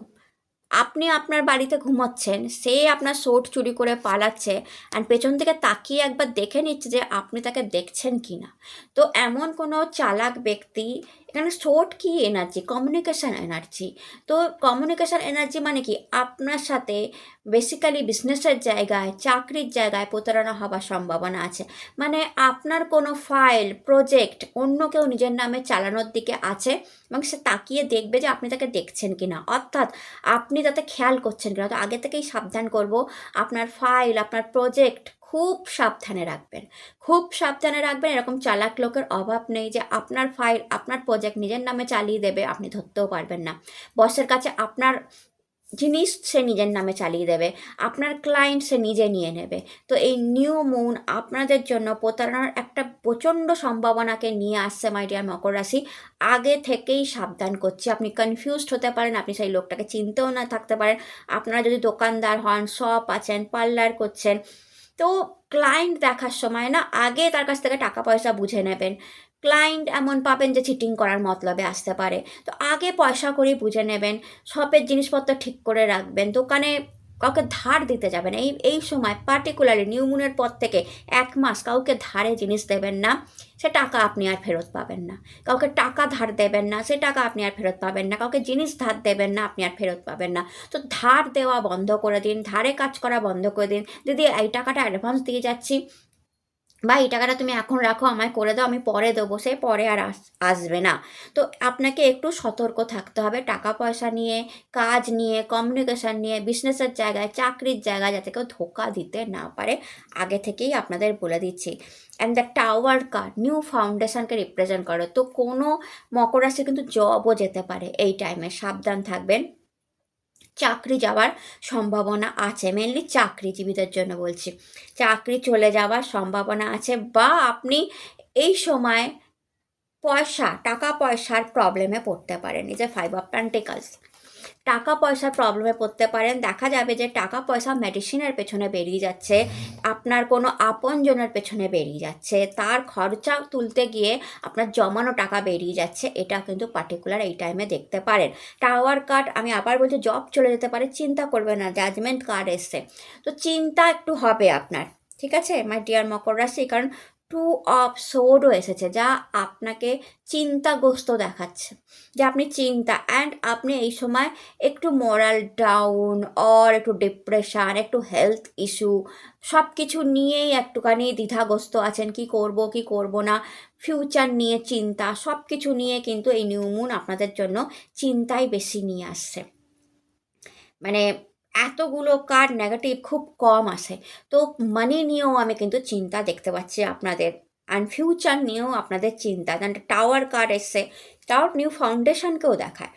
আপনি আপনার বাড়িতে ঘুমোচ্ছেন, সে আপনার সোট চুরি করে পালাচ্ছে, অ্যান্ড পেছন থেকে তাকিয়ে একবার দেখে নিচ্ছে যে আপনি তাকে দেখছেন কি না। তো এমন কোনো চালাক ব্যক্তি, এখানে সোট কি এনার্জি, কমিউনিকেশান এনার্জি। তো কমিউনিকেশান এনার্জি মানে কি, আপনার সাথে বেসিক্যালি বিজনেসের জায়গায়, চাকরির জায়গায় প্রতারণা হবার সম্ভাবনা আছে। মানে আপনার কোনো ফাইল প্রজেক্ট অন্য কেউ নিজের নামে চালানোর দিকে আছে, এবং সে তাকিয়ে দেখবে যে আপনি তাকে দেখছেন কি না, অর্থাৎ আপনি তাতে খেয়াল করছেন কিনা। তো আগে থেকেই সাবধান করব, আপনার ফাইল, আপনার প্রজেক্ট খুব সাবধানে রাখবেন, খুব সাবধানে রাখবেন। এরকম চালাক লোকের অভাব নেই যে আপনার ফাইল, আপনার প্রজেক্ট নিজের নামে চালিয়ে দেবে, আপনি ধরতেও পারবেন না। বসের কাছে আপনার জিনিস সে নিজের নামে চালিয়ে দেবে, আপনার ক্লায়েন্ট সে নিজে নিয়ে নেবে। তো এই নিউ মুন আপনাদের জন্য প্রতারণার একটা প্রচণ্ড সম্ভাবনাকে নিয়ে আসছে মাই ডিয়ার মকর রাশি। আগে থেকেই সাবধান করছি। আপনি কনফিউজড হতে পারেন, আপনি সেই লোকটাকে চিনতেও না থাকতে পারেন। আপনারা যদি দোকানদার হন, শপ আছেন, পার্লার করছেন, তো ক্লায়েন্ট দেখার সময় না আগে তার কাছ থেকে টাকা পয়সা বুঝে নেবেন। ক্লায়েন্ট এমন পাবেন যে চিটিং করার মতলবে আসতে পারে, তো আগে পয়সা করে বুঝে নেবেন। শপের জিনিসপত্র ঠিক করে রাখবেন, দোকানে কাউকে ধার দিতে যাবেন এই সময়, পার্টিকুলারলি নিউ মুনের পর থেকে 1 মাস কাউকে ধারে জিনিস দেবেন না, সে টাকা আপনি আর ফেরত পাবেন না। কাউকে টাকা ধার দেবেন না, সে টাকা আপনি আর ফেরত পাবেন না। কাউকে জিনিস ধার দেবেন না, আপনি আর ফেরত পাবেন না। তো ধার দেওয়া বন্ধ করে দিন, ধারে কাজ করা বন্ধ করে দিন। দিদি এই টাকাটা অ্যাডভান্স দিয়ে যাচ্ছি, বা এই টাকাটা তুমি এখন রাখো, আমায় করে দাও, আমি পরে দেবো, সে পরে আর আসবে না। তো আপনাকে একটু সতর্ক থাকতে হবে টাকা পয়সা নিয়ে, কাজ নিয়ে, কমিউনিকেশান নিয়ে, বিজনেসের জায়গায়, চাকরির জায়গায় যাতে কেউ ধোকা দিতে না পারে, আগে থেকেই আপনাদের বলে দিচ্ছি। And the tower card new ফাউন্ডেশনকে রিপ্রেজেন্ট করে। তো কোনো মকর রাশি কিন্তু জবও যেতে পারে এই টাইমে, সাবধান থাকবেন। চাকরি যাওয়ার সম্ভাবনা আছে, মেনলি চাকরিজীবীদের জন্য বলছি। চাকরি চলে যাওয়ার সম্ভাবনা আছে, বা আপনি এই সময় টাকা পয়সার প্রবলেমে পড়তে পারেন। এই যে 5 অফ পেন্টিকলস, টাকা পয়সার প্রবলেমে পড়তে পারেন। দেখা যাবে যে টাকা পয়সা মেডিসিনের পেছনে বেরিয়ে যাচ্ছে, আপনার কোনো আপনজনের পেছনে বেরিয়ে যাচ্ছে, তার খরচা তুলতে গিয়ে আপনার জমানো টাকা বেরিয়ে যাচ্ছে। এটা কিন্তু পার্টিকুলার এই টাইমে দেখতে পারেন। টাওয়ার কার্ড, আমি আবার বলছি, জব চলে যেতে পারে, চিন্তা করবে না। জাজমেন্ট কার্ড এসছে, তো চিন্তা একটু হবে আপনার, ঠিক আছে মাই ডিয়ার মকর রাশি। কারণ 2 অফ সোর্ডও এসেছে, যা আপনাকে চিন্তাগ্রস্ত দেখাচ্ছে, যে আপনি চিন্তা, অ্যান্ড আপনি এই সময় একটু মোরাল ডাউন, অর একটু ডিপ্রেশান, একটু হেলথ ইস্যু, সব কিছু নিয়েই একটুখানি দ্বিধাগ্রস্ত আছেন, কি করব কি করব না, ফিউচার নিয়ে চিন্তা, সব কিছু নিয়ে কিন্তু এই নিউ মুন আপনাদের জন্য চিন্তাই বেশি নিয়ে আসছে। মানে এতগুলো কার্ড নেগেটিভ খুব কম আসে। তো মানি নিয়েও আমি কিন্তু চিন্তা দেখতে পাচ্ছি আপনাদের, অ্যান্ড ফিউচার নিয়েও আপনাদের চিন্তা। টাওয়ার কার্ড এসছে, টাওয়ার নিউ ফাউন্ডেশনকেও দেখায়।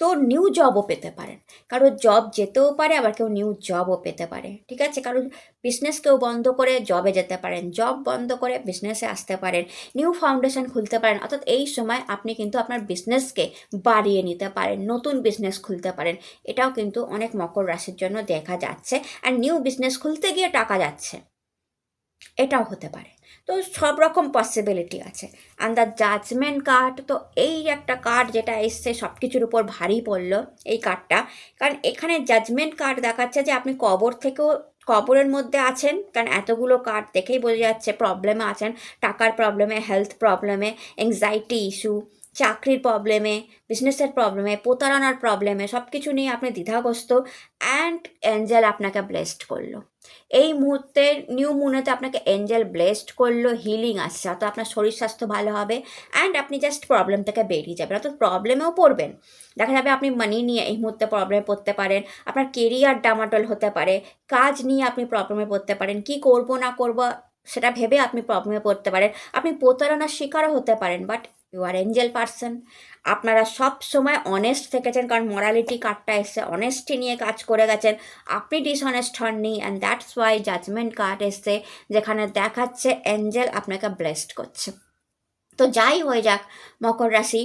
তো নিউ জবও পেতে পারেন, কারো জব যেতেও পারে, আবার কেউ নিউ জবও পেতে পারে, ঠিক আছে। কারো বিজনেস কেউ বন্ধ করে জবে যেতে পারেন, জব বন্ধ করে বিজনেসে আসতে পারেন, নিউ ফাউন্ডেশন খুলতে পারেন। অর্থাৎ এই সময় আপনি কিন্তু আপনার বিজনেসকে বাড়িয়ে নিতে পারেন, নতুন বিজনেস খুলতে পারেন। এটাও কিন্তু অনেক মকর রাশির জন্য দেখা যাচ্ছে। আর নিউ বিজনেস খুলতে গিয়ে টাকা যাচ্ছে, এটাও হতে পারে। তো সব রকম পসিবিলিটি আছে। অ্যান্ড দ্য জাজমেন্ট কার্ড, তো এই একটা কার্ড যেটা এসছে সব কিছুর উপর ভারী পড়লো এই কার্ডটা। কারণ এখানে জাজমেন্ট কার্ড দেখাচ্ছে যে আপনি কবরের মধ্যে আছেন, কারণ এতগুলো কার্ড দেখেই বোঝা যাচ্ছে প্রবলেমে আছেন। টাকার প্রবলেমে, হেলথ প্রবলেমে, এংজাইটি ইস্যু, চাকরির প্রবলেমে, বিজনেসের প্রবলেমে, প্রতারণার প্রবলেমে, সব কিছু নিয়ে আপনি দ্বিধাগ্রস্ত। অ্যান্ড এঞ্জেল আপনাকে ব্লেসড করলো এই মুহূর্তে, নিউ মুনেতে আপনাকে এঞ্জেল ব্লেসড করলো, হিলিং আসছে, অর্থাৎ আপনার শরীর স্বাস্থ্য ভালো হবে, অ্যান্ড আপনি জাস্ট প্রবলেম থেকে বেরিয়ে যাবেন। অর্থাৎ প্রবলেমেও পড়বেন, দেখা যাবে আপনি মানি নিয়ে এই মুহূর্তে প্রবলেমে পড়তে পারেন, আপনার কেরিয়ার ডামাডোল হতে পারে, কাজ নিয়ে আপনি প্রবলেমে পড়তে পারেন, কি করব না করব সেটা ভেবে আপনি প্রবলেমে পড়তে পারেন, আপনি প্রতারণার শিকারও হতে পারেন। But you are angel person, আপনারা সব সময় অনেস্ট থেকেছেন, কারণ মরালিটি কার্ডটা এসছে, অনেস্টি নিয়ে কাজ করে গেছেন, আপনি ডিসঅনেস্ট হননি। And that's why judgement card এসছে, যেখানে দেখাচ্ছে এঞ্জেল আপনাকে ব্লেসড করছে। তো যাই হয়ে যাক মকর রাশি,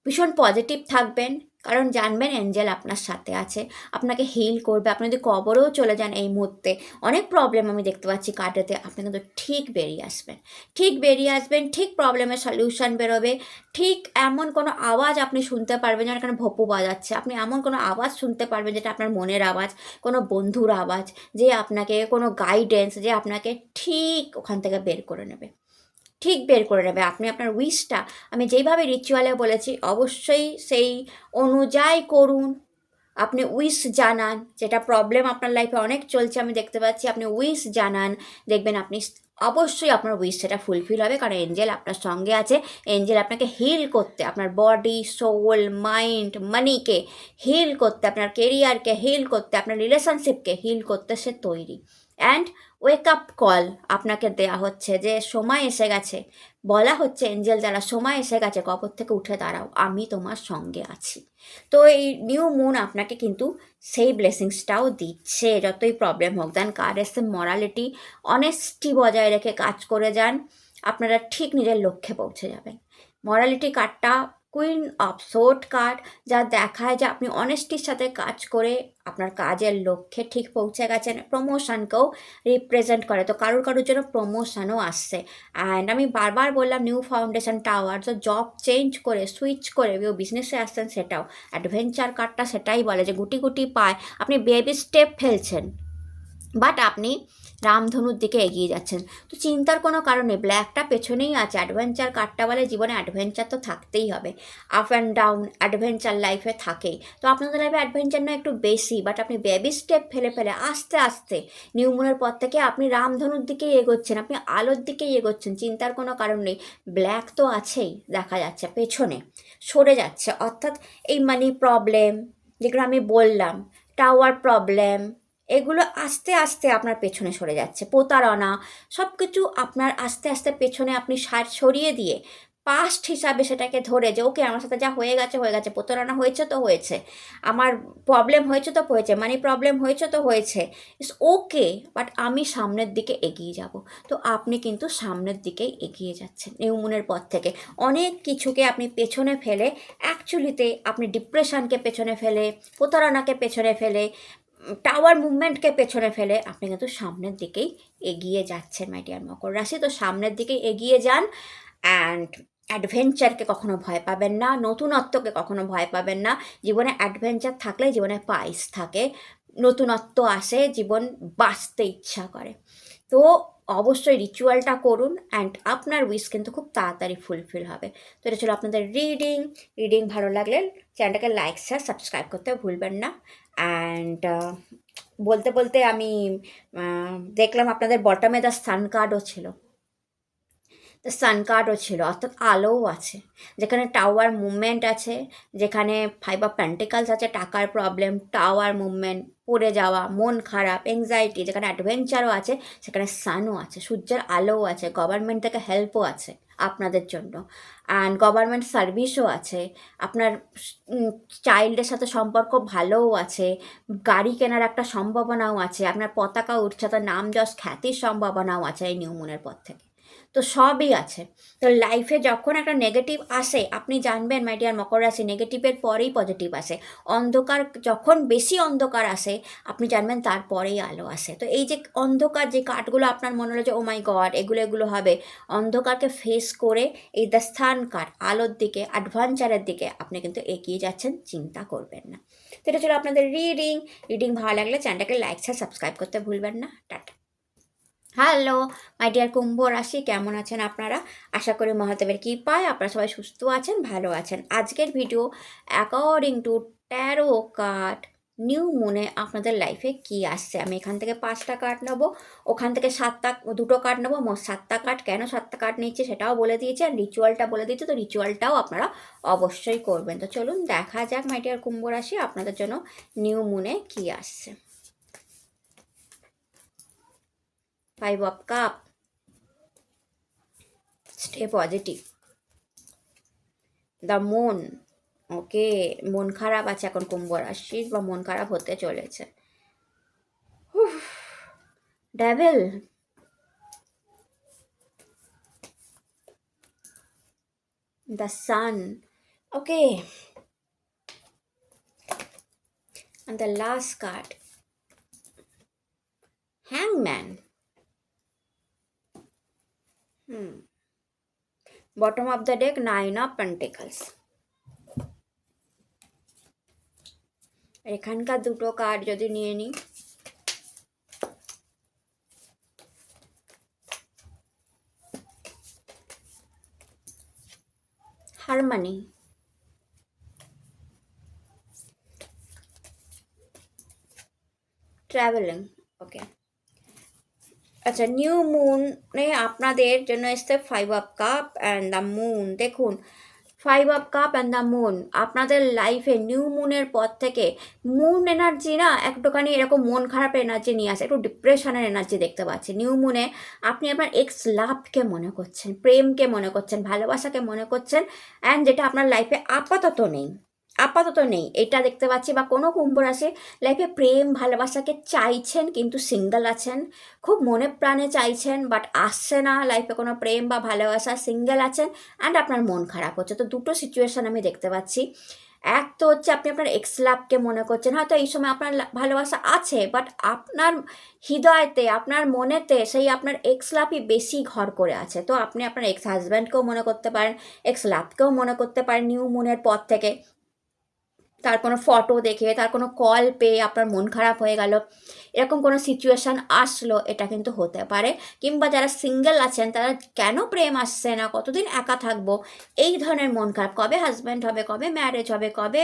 ভীষণ পজিটিভ থাকবেন, কারণ জানবেন এঞ্জেল আপনার সাথে আছে, আপনাকে হিল করবে। আপনি যদি কবরেও চলে যান এই মুহূর্তে, অনেক প্রবলেম আমি দেখতে পাচ্ছি কার্ডেতে, আপনি কিন্তু ঠিক বেরিয়ে আসবেন, ঠিক বেরিয়ে আসবেন, ঠিক প্রবলেমের সলিউশন বেরোবে। ঠিক এমন কোনো আওয়াজ আপনি শুনতে পারবেন, যেমন এখানে ভোপু বাজাচ্ছে, আপনি এমন কোনো আওয়াজ শুনতে পারবেন যেটা আপনার মনের আওয়াজ, কোনো বন্ধুর আওয়াজ, যে আপনাকে কোনো গাইডেন্স, যে আপনাকে ঠিক ওখান থেকে বের করে নেবে, ঠিক বের করে নেবে। আপনি আপনার উইশটা, আমি যেইভাবে রিচুয়ালে বলেছি অবশ্যই সেই অনুযায়ী করুন। আপনি উইশ জানান, যেটা প্রবলেম আপনার লাইফে অনেক চলছে আমি দেখতে পাচ্ছি, আপনি উইশ জানান, দেখবেন আপনি অবশ্যই আপনার উইশ সেটা ফুলফিল হবে, কারণ এঞ্জেল আপনার সঙ্গে আছে। এঞ্জেল আপনাকে হিল করতে, আপনার বডি, সোল, মাইন্ড, মানিকে হিল করতে, আপনার কেরিয়ারকে হিল করতে, আপনার রিলেশনশিপকে হিল করতে সে তৈরি। অ্যান্ড ওয়েক আপ কল আপনাকে দেয়া হচ্ছে, যে সময় এসে গেছে, বলা হচ্ছে এঞ্জেল দ্বারা, সময় এসে গেছে, কবর থেকে উঠে দাঁড়াও, আমি তোমার সঙ্গে আছি। তো এই নিউ মুন আপনাকে কিন্তু সেই ব্লেসিংসটাও দিচ্ছে, যতই প্রবলেম হোক। দেন কার এসে মরালিটি, অনেস্টি বজায় রেখে কাজ করে যান, আপনারা ঠিক নিজের লক্ষ্যে পৌঁছে যাবেন। মরালিটি কার্ডটা কুইন অফ সোর্ড কার্ড, যা দেখায় যে আপনি অনেস্টির সাথে কাজ করে আপনার কাজের লক্ষ্যে ঠিক পৌঁছে গেছেন। প্রমোশনকেও রিপ্রেজেন্ট করে, তো কারোর জন্য প্রমোশনও আসছে। অ্যান্ড আমি বারবার বললাম নিউ ফাউন্ডেশন টাওয়ার, তো জব চেঞ্জ করে, সুইচ করে কেউ বিজনেসে আসছেন, সেটাও অ্যাডভেঞ্চার কার্ডটা সেটাই বলে, যে গুটি গুটি পায় আপনি বেবি স্টেপ ফেলছেন, বাট আপনি রামধনুর দিকে এগিয়ে যাচ্ছেন। তো চিন্তার কোনো কারণ নেই, ব্ল্যাকটা পেছনেই আছে। অ্যাডভেঞ্চার কার্ডটা বলে জীবনে অ্যাডভেঞ্চার তো থাকতেই হবে, আপ অ্যান্ড ডাউন অ্যাডভেঞ্চার লাইফে থাকেই। তো আপনাদের লাইফে অ্যাডভেঞ্চার না একটু বেশি, বাট আপনি বেবি স্টেপ ফেলে ফেলে আস্তে আস্তে নিউ মুনের পর থেকে আপনি রামধনুর দিকেই এগোচ্ছেন, আপনি আলোর দিকেই এগোচ্ছেন। চিন্তার কোনো কারণ নেই, ব্ল্যাক তো আছেই, দেখা যাচ্ছে পেছনে সরে যাচ্ছে। অর্থাৎ এই মানি প্রবলেম যেগুলো আমি বললাম, টাওয়ার প্রবলেম, এগুলো আস্তে আস্তে আপনার পেছনে সরে যাচ্ছে। প্রতারণা, সব কিছু আপনার আস্তে আস্তে পেছনে আপনি সরিয়ে দিয়ে পাস্ট হিসাবে সেটাকে ধরে যে ওকে আমার সাথে যা হয়ে গেছে হয়ে গেছে, প্রতারণা হয়েছে তো হয়েছে, আমার প্রবলেম হয়েছে তো হয়েছে, মানি প্রবলেম হয়েছে তো হয়েছে, ইটস ওকে, বাট আমি সামনের দিকে এগিয়ে যাব। তো আপনি কিন্তু সামনের দিকেই এগিয়ে যাচ্ছেন নিউ মুনের পর থেকে। অনেক কিছুকে আপনি পেছনে ফেলে অ্যাকচুয়ালিতে আপনি ডিপ্রেশনকে পেছনে ফেলে, প্রতারণাকে পেছনে ফেলে, টাওয়ার মুভমেন্টকে পেছনে ফেলে আপনি কিন্তু সামনের দিকেই এগিয়ে যাচ্ছেন মাই ডিয়ার মকর রাশি। তো সামনের দিকেই এগিয়ে যান, অ্যান্ড অ্যাডভেঞ্চারকে কখনো ভয় পাবেন না, নতুনত্বকে কখনো ভয় পাবেন না। জীবনে অ্যাডভেঞ্চার থাকলে জীবনে পাইস থাকে, নতুনত্ব আসে, জীবন বাঁচতে ইচ্ছা করে। তো অবশ্যই রিচুয়ালটা করুন, অ্যান্ড আপনার উইশ কিন্তু খুব তাড়াতাড়ি ফুলফিল হবে। তো এটা ছিল আপনাদের রিডিং ভালো লাগলে চ্যানেলটাকে লাইক শেয়ার সাবস্ক্রাইব করতে ভুলবেন না। অ্যান্ড বলতে বলতে আমি দেখলাম আপনাদের বটমে দ্য সান কার্ডও ছিল, দ্য সান কার্ডও ছিল, অর্থাৎ আলোও আছে। যেখানে টাওয়ার মুভমেন্ট আছে, যেখানে 5 অফ পেন্টিকালস আছে, টাকার প্রবলেম, টাওয়ার মুভমেন্ট, পড়ে যাওয়া, মন খারাপ, এংজাইটি, যেখানে অ্যাডভেঞ্চারও আছে, সেখানে সানও আছে, সূর্যের আলোও আছে, গভর্নমেন্ট থেকে হেল্পও আছে আপনাদের জন্য, অ্যান্ড গভর্নমেন্ট সার্ভিসও আছে, আপনার চাইল্ডের সাথে সম্পর্ক ভালোও আছে, গাড়ি কেনার একটা সম্ভাবনাও আছে, আপনার পতাকা উঠছে, তার নাম যশ খ্যাতির সম্ভাবনাও আছে এই নিউ মুনের পর থেকে। তো সবই আছে। তো লাইফে যখন একটা নেগেটিভ আসে আপনি জানবেন মাই ডিয়ার মকর রাশি, নেগেটিভের পরেই পজিটিভ আসে। অন্ধকার যখন বেশি অন্ধকার আসে আপনি জানবেন তারপরেই আলো আসে। তো এই যে অন্ধকার, যে কার্ডগুলো আপনার মনে হলো যে ও মাই গড এগুলো হবে, অন্ধকারকে ফেস করে এই দ্য স্থান কার্ড আলোর দিকে, অ্যাডভেঞ্চারের দিকে আপনি কিন্তু এগিয়ে যাচ্ছেন, চিন্তা করবেন না। তো এটা ছিল আপনাদের রিডিং ভালো লাগলে চ্যানেলটাকে লাইক সাবস্ক্রাইব করতে ভুলবেন না। টাটা। হ্যালো মাই ডিয়ার কুম্ভ রাশি, কেমন আছেন আপনারা? আশা করি মহাদেবের কৃপায় আপনারা সবাই সুস্থ আছেন, ভালো আছেন। আজকের video according to tarot card new মুনে আপনাদের লাইফে কি আসছে। আমি এখান থেকে 5টা কার্ড নেবো, ওখান থেকে 2টো কার্ড নেবো, মোট 7টা কার্ড। কেন 7টা কার্ড নিচ্ছি সেটাও বলে দিয়েছি, আর রিচুয়ালটা বলে দিয়েছি, তো রিচুয়ালটাও আপনারা অবশ্যই করবেন। তো চলুন দেখা যাক মাই ডিয়ার কুম্ভ রাশি আপনাদের জন্য নিউ মুনে কি আসছে। 5 of Cup, stay positive. The moon, okay, মন খারাপ আছে এখন কুম্ভ রাশির, বা মন খারাপ হতে চলেছে। Devil, the sun, okay, and the last card, hangman. Bottom of the deck, 9 of Pentacles. এখানকার 2টো কার্ড যদি নিয়ে নিই, হারমানি, ট্রাভেলিং, ওকে। আচ্ছা, নিউ মুনে আপনাদের জন্য এসছে 5 of Cup and the moon. দেখুন 5 of Cup and the moon আপনাদের লাইফে নিউ মুনের পর থেকে মুন এনার্জি না একটুখানি এরকম মন খারাপের এনার্জি নিয়ে আসে, একটু ডিপ্রেশনের এনার্জি দেখতে পাচ্ছি। নিউ মুনে আপনি আপনার এক্স লাভকে মনে করছেন, প্রেমকে মনে করছেন, ভালোবাসাকে মনে করছেন, অ্যান্ড যেটা আপনার লাইফে আপাতত নেই এটা দেখতে পাচ্ছি। বা কোনো কুম্ভ রাশি লাইফে প্রেম ভালোবাসাকে চাইছেন কিন্তু সিঙ্গেল আছেন, খুব মনে প্রাণে চাইছেন বাট আসছে না লাইফে কোনো প্রেম বা ভালোবাসা, সিঙ্গেল আছেন, অ্যান্ড আপনার মন খারাপ হচ্ছে। তো 2টো সিচুয়েশান আমি দেখতে পাচ্ছি। এক তো হচ্ছে আপনি আপনার এক্স লাভকে মনে করছেন, হয়তো এই সময় আপনার ভালোবাসা আছে বাট আপনার হৃদয়তে, আপনার মনেতে সেই আপনার এক্স লাভই বেশি ঘর করে আছে। তো আপনি আপনার এক্স হাজব্যান্ডকেও মনে করতে পারেন, এক্স লাভকেও মনে করতে পারেন নিউ মুনের পর থেকে। তার কোনো ফটো দেখে, তার কোনো কল পেয়ে আপনার মন খারাপ হয়ে গেল, এরকম কোনো সিচুয়েশান আসলো, এটা কিন্তু হতে পারে। কিংবা যারা সিঙ্গেল আছেন তারা কেন প্রেম আসছে না, কতদিন একা থাকবো, এই ধরনের মন খারাপ, কবে হাজব্যান্ড হবে, কবে ম্যারেজ হবে, কবে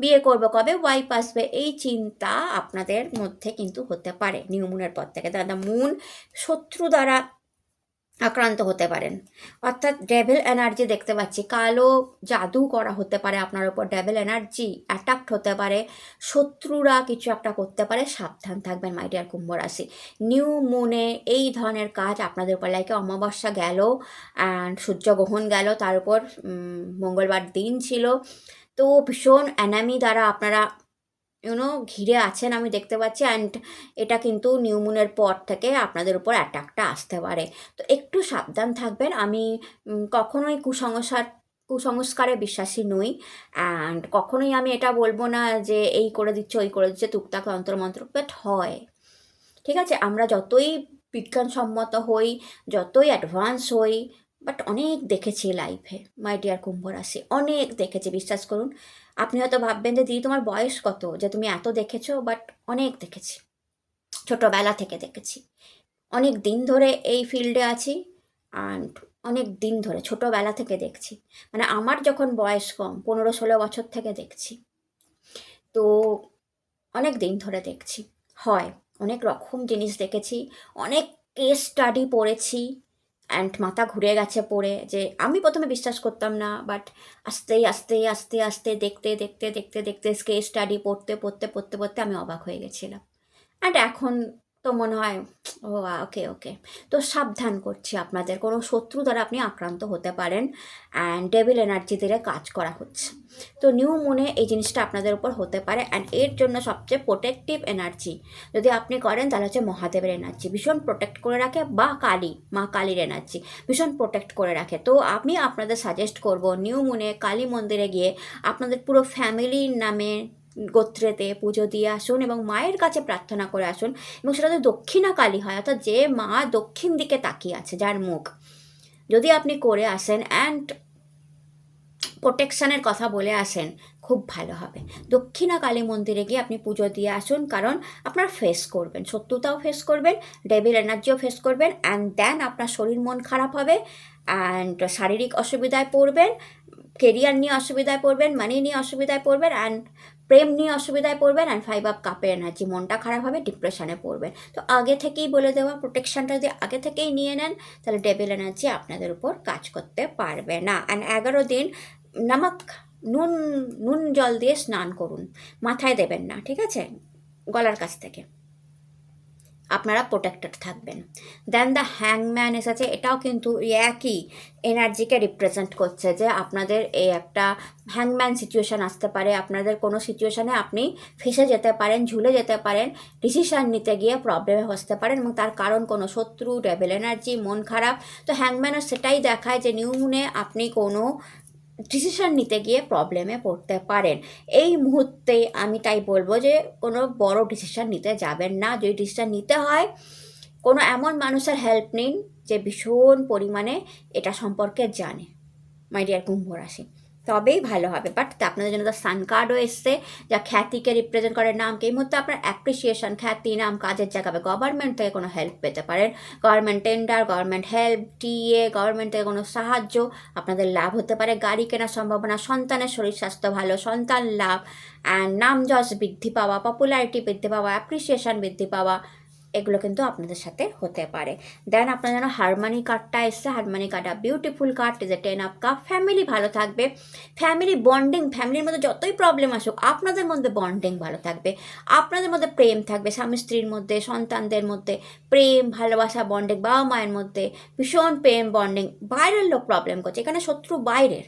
বিয়ে করবো, কবে ওয়াইফ আসবে, এই চিন্তা আপনাদের মধ্যে কিন্তু হতে পারে নিউ মুনের পর থেকে। দ্য মুন শত্রু দ্বারা আক্রান্ত হতে পারেন। অর্থাৎ ডেভিল এনার্জি দেখতে পাচ্ছি, কালো জাদু করা হতে পারে আপনার উপর, ডেভিল এনার্জি অ্যাটাক্ট হতে পারে, শত্রুরা কিছু একটা করতে পারে, সাবধান থাকবেন মাই ডিয়ার কুম্ভ রাশি। নিউ মুনে এই ধরনের কাজ আপনাদের উপর, লাইকে অমাবস্যা গেল অ্যান্ড সূর্যগ্রহণ গেল, তার উপর মঙ্গলবার দিন ছিল, তো ভীষণ এনামি দ্বারা আপনারা ঘিরে আছেন আমি দেখতে পাচ্ছি। অ্যান্ড এটা কিন্তু নিউ মুনের পর থেকে আপনাদের উপর অ্যাটাকটা আসতে পারে, তো একটু সাবধান থাকবেন। আমি কখনোই কুসংস্কারে বিশ্বাসী নই, অ্যান্ড কখনোই আমি এটা বলবো না যে এই করে দিচ্ছে ওই করে দিচ্ছে টুকটাক তন্ত্রমন্ত্র, বাট হয়, ঠিক আছে। আমরা যতই বিজ্ঞানসম্মত হই, যতই অ্যাডভান্স হই, বাট অনেক দেখেছি লাইফে মাই ডিয়ার কুম্ভ রাশি, অনেক দেখেছি, বিশ্বাস করুন। আপনি হয়তো ভাববেন যে দিদি তোমার বয়স কত যে তুমি এত দেখেছো, বাট অনেক দেখেছি, ছোটোবেলা থেকে দেখেছি, অনেক দিন ধরে এই ফিল্ডে আছি, অ্যান্ড অনেক দিন ধরে ছোটোবেলা থেকে দেখছি, মানে আমার যখন বয়স কম 15-16 বছর থেকে দেখছি, তো অনেক দিন ধরে দেখছি। হয়, অনেক রকম জিনিস দেখেছি, অনেক কেস স্টাডি পড়েছি, অ্যান্ড মাথা ঘুরে গেছে পড়ে, যে আমি প্রথমে বিশ্বাস করতাম না, বাট আস্তে আস্তে আস্তে আস্তে দেখতে দেখতে দেখতে দেখতে কেস স্টাডি পড়তে পড়তে পড়তে পড়তে আমি অবাক হয়ে গেছিলাম। অ্যান্ড এখন তো মনে হয় ও ওকে ওকে। তো সাবধান করছি আপনাদের, কোনো শত্রু দ্বারা আপনি আক্রান্ত হতে পারেন, অ্যান্ড ডেভিল এনার্জি দিয়ে কাজ করা হচ্ছে, তো নিউ মুনে এই জিনিসটা আপনাদের উপর হতে পারে। অ্যান্ড এর জন্য সবচেয়ে প্রোটেক্টিভ এনার্জি যদি আপনি করেন তাহলে হচ্ছে মহাদেবের এনার্জি, ভীষণ প্রোটেক্ট করে রাখে, বা কালী, মা কালীর এনার্জি ভীষণ প্রোটেক্ট করে রাখে। তো আমি আপনাদের সাজেস্ট করব নিউ মুনে কালী মন্দিরে গিয়ে আপনাদের পুরো ফ্যামিলির নামে গোত্রেতে পুজো দিয়ে আসুন এবং মায়ের কাছে প্রার্থনা করে আসুন, এবং সেটা যদি দক্ষিণা কালী হয়, অর্থাৎ যে মা দক্ষিণ দিকে তাকিয়ে আছে, যার মুখ, যদি আপনি করে আসেন অ্যান্ড প্রোটেকশানের কথা বলে আসেন, খুব ভালো হবে। দক্ষিণা কালী মন্দিরে গিয়ে আপনি পুজো দিয়ে আসুন, কারণ আপনার ফেস করবেন, শত্রুতাও ফেস করবেন, ডেভিল এনার্জিও ফেস করবেন, অ্যান্ড দেন আপনার শরীর মন খারাপ হবে, অ্যান্ড শারীরিক অসুবিধায় পড়বেন, কেরিয়ার নিয়ে অসুবিধায় পড়বেন, মানি নিয়ে অসুবিধায় পড়বেন, অ্যান্ড প্রেম নিয়ে অসুবিধায় পড়বেন, অ্যান্ড 5 অফ কাপের এনার্জি, মনটা খারাপ হবে, ডিপ্রেশনে পড়বেন। তো আগে থেকেই বলে দেওয়া, প্রোটেকশানটা যদি আগে থেকেই নিয়ে নেন, তাহলে ডেভিল এনার্জি আপনাদের উপর কাজ করতে পারবে না। অ্যান্ড 11 দিন নামক নুন নুন জল দিয়ে স্নান করুন, মাথায় দেবেন না, ঠিক আছে, গলার কাছ থেকে, আপনারা প্রোটেক্টেড থাকবেন। দেন দ্য হ্যাংম্যান এসেছে, এটাও কিন্তু একই এনার্জিকে রিপ্রেজেন্ট করছে, যে আপনাদের এই একটা হ্যাংম্যান সিচুয়েশান আসতে পারে, আপনাদের কোনো সিচুয়েশানে আপনি ফেসে যেতে পারেন, ঝুলে যেতে পারেন, ডিসিশান নিতে গিয়ে প্রবলেমে ফসতে পারেন, এবং তার কারণ কোনো শত্রু, ডেভিল এনার্জি, মন খারাপ। তো হ্যাংম্যানও সেটাই দেখায় যে নিউ মুনে আপনি কোনো ডিসিশন নিতে গিয়ে প্রবলেমে পড়তে পারেন। এই মুহূর্তে আমি তাই বলবো যে কোনো বড় ডিসিশন নিতে যাবেন না, যদি ডিসিশন নিতে হয় কোনো এমন মানুষের হেল্প নিন যে ভীষণ পরিমাণে এটা সম্পর্কে জানে মাই ডিয়ার কুম্ভ রাশি, তবেই ভালো হবে। বাট আপনাদের জন্য তো সান কার্ডও এসছে, যা খ্যাতিকে রিপ্রেজেন্ট করে, নামকে, এই মুহূর্তে আপনার অ্যাপ্রিসিয়েশন, খ্যাতি, নাম, কাজের জায়গাবে গভর্নমেন্ট থেকে কোনো হেল্প পেতে পারেন, government tender, government help, TA, government থেকে কোনো সাহায্য আপনাদের লাভ হতে পারে, গাড়ি কেনার সম্ভাবনা, সন্তানের শরীর স্বাস্থ্য ভালো, সন্তান লাভ, অ্যান্ড নাম যশ বৃদ্ধি পাওয়া, পপুলারিটি বৃদ্ধি পাওয়া, অ্যাপ্রিসিয়েশন বৃদ্ধি পাওয়া, এগুলো কিন্তু আপনাদের সাথে হতে পারে। দেন আপনার যেন হারমানি কার্ডটা এসছে, হারমানি কার্ডটা beautiful card, is a 10 of cup. Family ভালো থাকবে, ফ্যামিলি বন্ডিং, ফ্যামিলির মধ্যে যতই প্রবলেম আসুক আপনাদের মধ্যে বন্ডিং ভালো থাকবে, আপনাদের মধ্যে প্রেম থাকবে, স্বামী স্ত্রীর মধ্যে, সন্তানদের মধ্যে প্রেম, ভালোবাসা, বন্ডিং, বাবা মায়ের মধ্যে ভীষণ প্রেম বন্ডিং। বাইরের লোক প্রবলেম করছে, এখানে শত্রু বাইরের,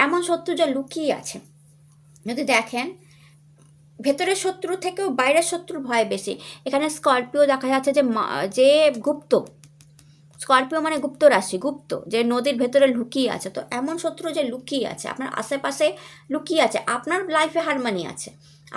এমন শত্রু যা লুকিয়ে আছে, যদি দেখেন ভেতরের শত্রু থেকেও বাইরের শত্রুর ভয় বেশি। এখানে স্করপিও দেখা যাচ্ছে যে গুপ্ত, স্করপিও মানে গুপ্ত রাশি, গুপ্ত, যে নদীর ভেতরে লুকিয়ে আছে। তো এমন শত্রু যে লুকিয়ে আছে আপনার আশেপাশে, লুকিয়ে আছে, আপনার লাইফে হারমানি আছে,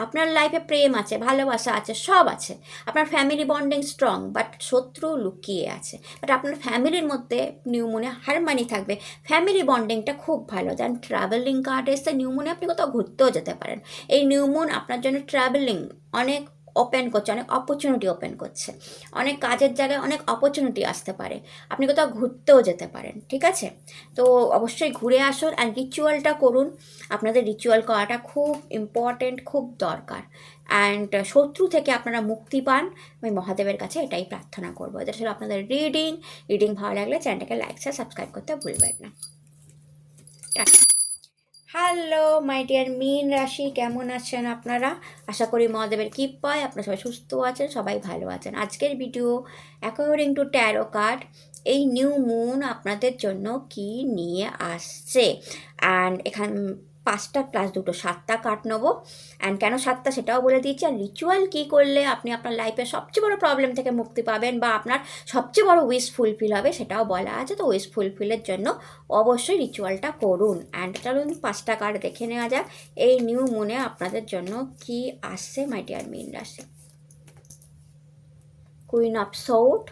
আপনার লাইফে প্রেম আছে, ভালোবাসা আছে, সব আছে, আপনার ফ্যামিলি বন্ডিং স্ট্রং, বাট শত্রু লুকিয়ে আছে। বাট আপনার ফ্যামিলির মধ্যে নিউ মুনে হারমানি থাকবে, ফ্যামিলি বন্ডিংটা খুব ভালো। দেন ট্রাভেলিং কার্ড এসে, নিউ মুনে আপনি কোথাও ঘুরতেও যেতে পারেন, এই নিউ মুন আপনার জন্য ট্রাভেলিং, অনেক ওপেন করছে, অনেক অপরচুনিটি ওপেন করছে, অনেক কাজের জায়গায় অনেক অপরচুনিটি আসতে পারে, আপনি কোথাও ঘুরতেও যেতে পারেন, ঠিক আছে? তো অবশ্যই ঘুরে আসুন অ্যান্ড রিচুয়ালটা করুন। আপনাদের রিচুয়াল করাটা খুব ইম্পর্টেন্ট, খুব দরকার। অ্যান্ড শত্রু থেকে আপনারা মুক্তি পান, আমি মহাদেবের কাছে এটাই প্রার্থনা করবো। এটা ছিল আপনাদের রিডিং ভালো লাগলে চ্যানেলটাকে লাইক শেয়ার সাবস্ক্রাইব করতে ভুলবেন না। হ্যালো মাই ডিয়ার মীন রাশি, কেমন আছেন আপনারা? আশা করি মহাদেবের কৃপায় আপনারা সবাই সুস্থ আছেন, সবাই ভালো আছেন। আজকের video according to tarot card, এই নিউ মুন আপনাদের জন্য কি নিয়ে আসছে। অ্যান্ড এখান 5টা প্লাস 2 7টা কার্ড নেবো। অ্যান্ড কেন 7টা সেটাও বলে দিয়েছি। আর রিচুয়াল কী করলে আপনি আপনার লাইফের সবচেয়ে বড় প্রবলেম থেকে মুক্তি পাবেন বা আপনার সবচেয়ে বড় উইশ ফুলফিল হবে সেটাও বলা আছে। তো উইশ ফুলফিলের জন্য অবশ্যই রিচুয়ালটা করুন। অ্যান্ড চলুন 5টা কার্ড দেখে নেওয়া যাক এই নিউ মুনে আপনাদের জন্য কি আসছে মাই ডিয়ার মীন রাশি। কুইন অফ সোর্ড,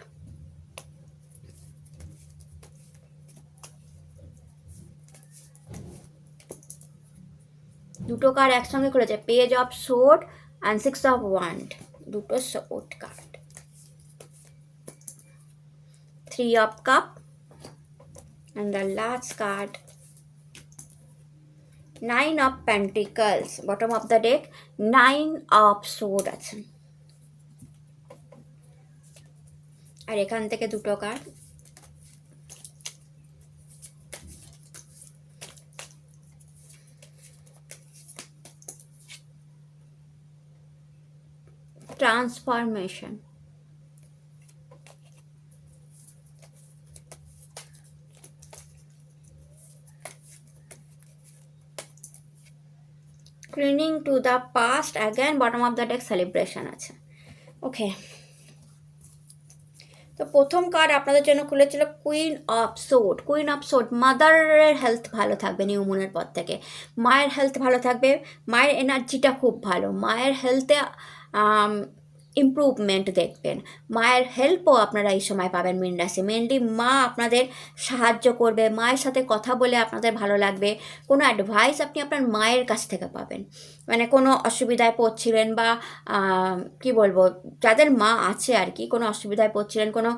দুটো কার্ড একসঙ্গে খুলেছে, page of sword and 6 of wand, দুটো sword card, 3 of cup and the last card 9 of pentacles, bottom of the deck 9 of sword আছে। আর এখান থেকে দুটো card, transformation, cleaning to the past, again bottom of the deck celebration আছে। Okay, তো প্রথম card আপনাদের জন্য খুলেছিল queen of sword. Queen of sword, মাদারের হেলথ ভালো থাকবে নিউ মুনের পর থেকে, মায়ের হেলথ ভালো থাকবে, মায়ের এনার্জিটা খুব ভালো, মায়ের হেলথে ইমপ্রুভমেন্ট দেখবেন, মায়ের হেল্পও আপনারা এই সময় পাবেন মীন রাশি। মেনলি মা আপনাদের সাহায্য করবে, মায়ের সাথে কথা বলে আপনাদের ভালো লাগবে, কোনো অ্যাডভাইস আপনি আপনার মায়ের কাছ থেকে পাবেন। মানে কোনো অসুবিধায় পড়ছিলেন বা কি বলবো, যাদের মা আছে আর কি, কোনো অসুবিধায় পড়ছিলেন, কোনো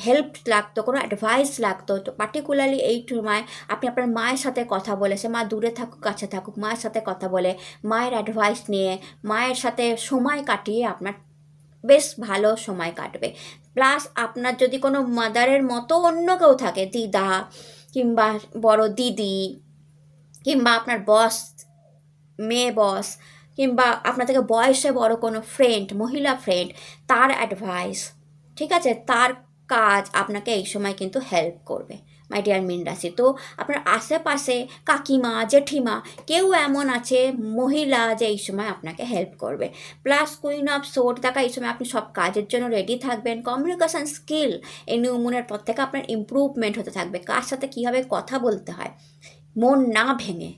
হেল্প লাগতো, কোনো অ্যাডভাইস লাগতো, তো পার্টিকুলারলি এই সময় আপনি আপনার মায়ের সাথে কথা বলে, সে মা দূরে থাকুক কাছে থাকুক, মায়ের সাথে কথা বলে মায়ের অ্যাডভাইস নিয়ে মায়ের সাথে সময় কাটিয়ে আপনার বেশ ভালো সময় কাটবে। প্লাস আপনার যদি কোনো মাদারের মতো অন্য কেউ থাকে, দিদা কিংবা বড় দিদি কিংবা আপনার বস, মেয়ে বস, কিংবা আপনার থেকে বয়সে বড় কোনো ফ্রেন্ড, মহিলা ফ্রেন্ড, তার অ্যাডভাইস, ঠিক আছে, তার কাজ আপনাকে এই সময় কিন্তু হেল্প করবে মাই ডিয়ার মীন রাশি। তো আপনার আশেপাশে কাকিমা, জেঠিমা, কেউ এমন আছে মহিলা যে এই সময় আপনাকে হেল্প করবে। প্লাস কুইন অফ সোর্ড দেখা, এই সময় আপনি সব কাজের জন্য রেডি থাকবেন। কমিউনিকেশন স্কিল এই নিউ মুনের পর থেকে আপনার ইমপ্রুভমেন্ট হতে থাকবে। কার সাথে কীভাবে কথা বলতে হয় মন না ভেঙে,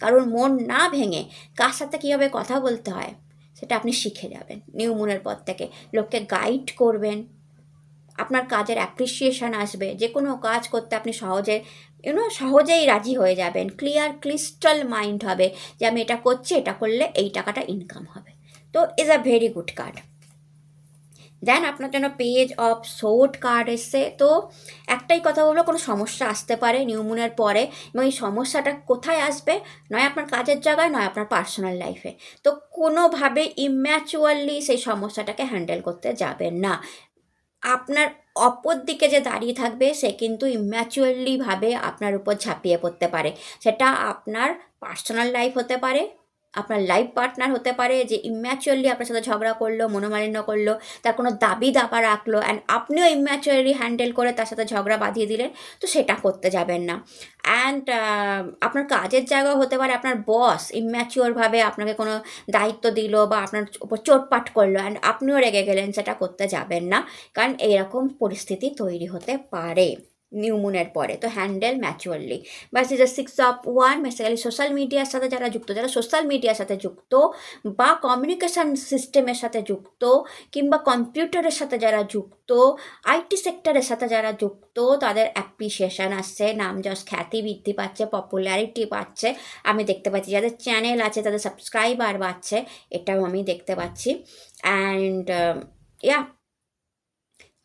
কারণ মন না ভেঙে কার সাথে কীভাবে কথা বলতে হয় সেটা আপনি শিখে যাবেন নিউ মুনের পর থেকে। লোককে গাইড করবেন, আপনার কাজের অ্যাপ্রিসিয়েশন আসবে, যে কোনো কাজ করতে আপনি সহজেই রাজি হয়ে যাবেন। ক্লিয়ার ক্রিস্টাল মাইন্ড হবে যে আমি এটা করছি, এটা করলে এই টাকাটা ইনকাম হবে। তো is a very good card. Then আপনার জন্য পেজ অফ সোর্ড কার্ড এসছে। তো একটাই কথা বলবো, কোনো সমস্যা আসতে পারে নিউ মুনের পরে, এবং এই সমস্যাটা কোথায় আসবে, নয় আপনার কাজের জায়গায়, নয় আপনার পার্সোনাল লাইফে। তো কোনোভাবে ইম্যাচুয়ারলি সেই সমস্যাটাকে হ্যান্ডেল করতে যাবেন না। আপনার অপর দিকে যে দাঁড়িয়ে থাকবে সে কিন্তু ইম্যাচুয়ারলিভাবে আপনার উপর ঝাঁপিয়ে পড়তে পারে। সেটা আপনার পার্সোনাল লাইফ হতে পারে, আপনার লাইফ পার্টনার হতে পারে, যে ইম্যাচুয়ারলি আপনার সাথে ঝগড়া করলো, মনোমালিন্য করলো, তার কোনো দাবি দাবা রাখলো, অ্যান্ড আপনিও ইম্যাচুয়ারলি হ্যান্ডেল করে তার সাথে ঝগড়া বাঁধিয়ে দিলেন। তো সেটা করতে যাবেন না। অ্যান্ড আপনার কাজের জায়গাও হতে পারে আপনার বস ইম্যাচিওরভাবে আপনাকে কোনো দায়িত্ব দিল বা আপনার উপর চোটপাট করলো, অ্যান্ড আপনিও রেগে গেলেন, সেটা করতে যাবেন না, কারণ এইরকম পরিস্থিতি তৈরি হতে পারে। নিউ মুনের পরে। তো হ্যান্ডেল ম্যাচুয়ারলি। বাস ইজ 6 of 1 বেসিক্যালি সোশ্যাল মিডিয়ার সাথে যারা যুক্ত, যারা সোশ্যাল মিডিয়ার সাথে যুক্ত বা কমিউনিকেশন সিস্টেমের সাথে যুক্ত কিংবা কম্পিউটারের সাথে যারা যুক্ত, আইটি সেক্টরের সাথে যারা যুক্ত, তাদের অ্যাপ্রিসিয়েশন আসছে, নাম যশ খ্যাতি বৃদ্ধি পাচ্ছে, পপুলারিটি পাচ্ছে। আমি দেখতে পাচ্ছি যাদের চ্যানেল আছে তাদের সাবস্ক্রাইবার বাড়ছে, এটাও আমি দেখতে পাচ্ছি। অ্যান্ড ইয়া,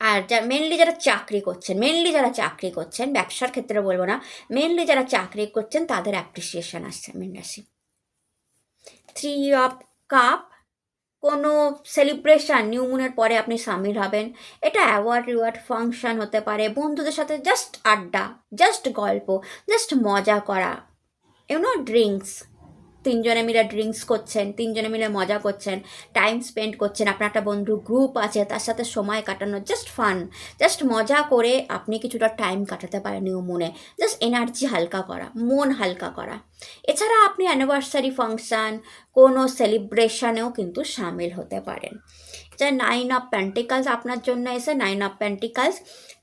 আর মেনলি যারা চাকরি করছেন, ব্যবসার ক্ষেত্রে বলবো না, মেনলি যারা চাকরি করছেন তাদের অ্যাপ্রিসিয়েশন আসছে মীন রাশি। 3 of Cup, কোনো সেলিব্রেশন নিউ মুনের পরে আপনি সামিল হবেন। এটা অ্যাওয়ার্ড রিওয়ার্ড ফাংশন হতে পারে, বন্ধুদের সাথে জাস্ট আড্ডা, জাস্ট গল্প, জাস্ট মজা করা, ড্রিঙ্কস, তিনজনে মিলে ড্রিঙ্কস করছেন, তিনজনে মিলে মজা করছেন, টাইম স্পেন্ড করছেন, আপনার একটা বন্ধু গ্রুপ আছে তার সাথে সময় কাটানো, জাস্ট ফান, জাস্ট মজা করে আপনি কিছুটা টাইম কাটাতে পারেন নিউ মুনে, জাস্ট এনার্জি হালকা করা, মন হালকা করা। এছাড়া আপনি অ্যানিভার্সারি ফাংশন, কোনো সেলিব্রেশনেও কিন্তু সামিল হতে পারেন। যা 9 of Pentacles আপনার জন্য এসে 9 of Pentacles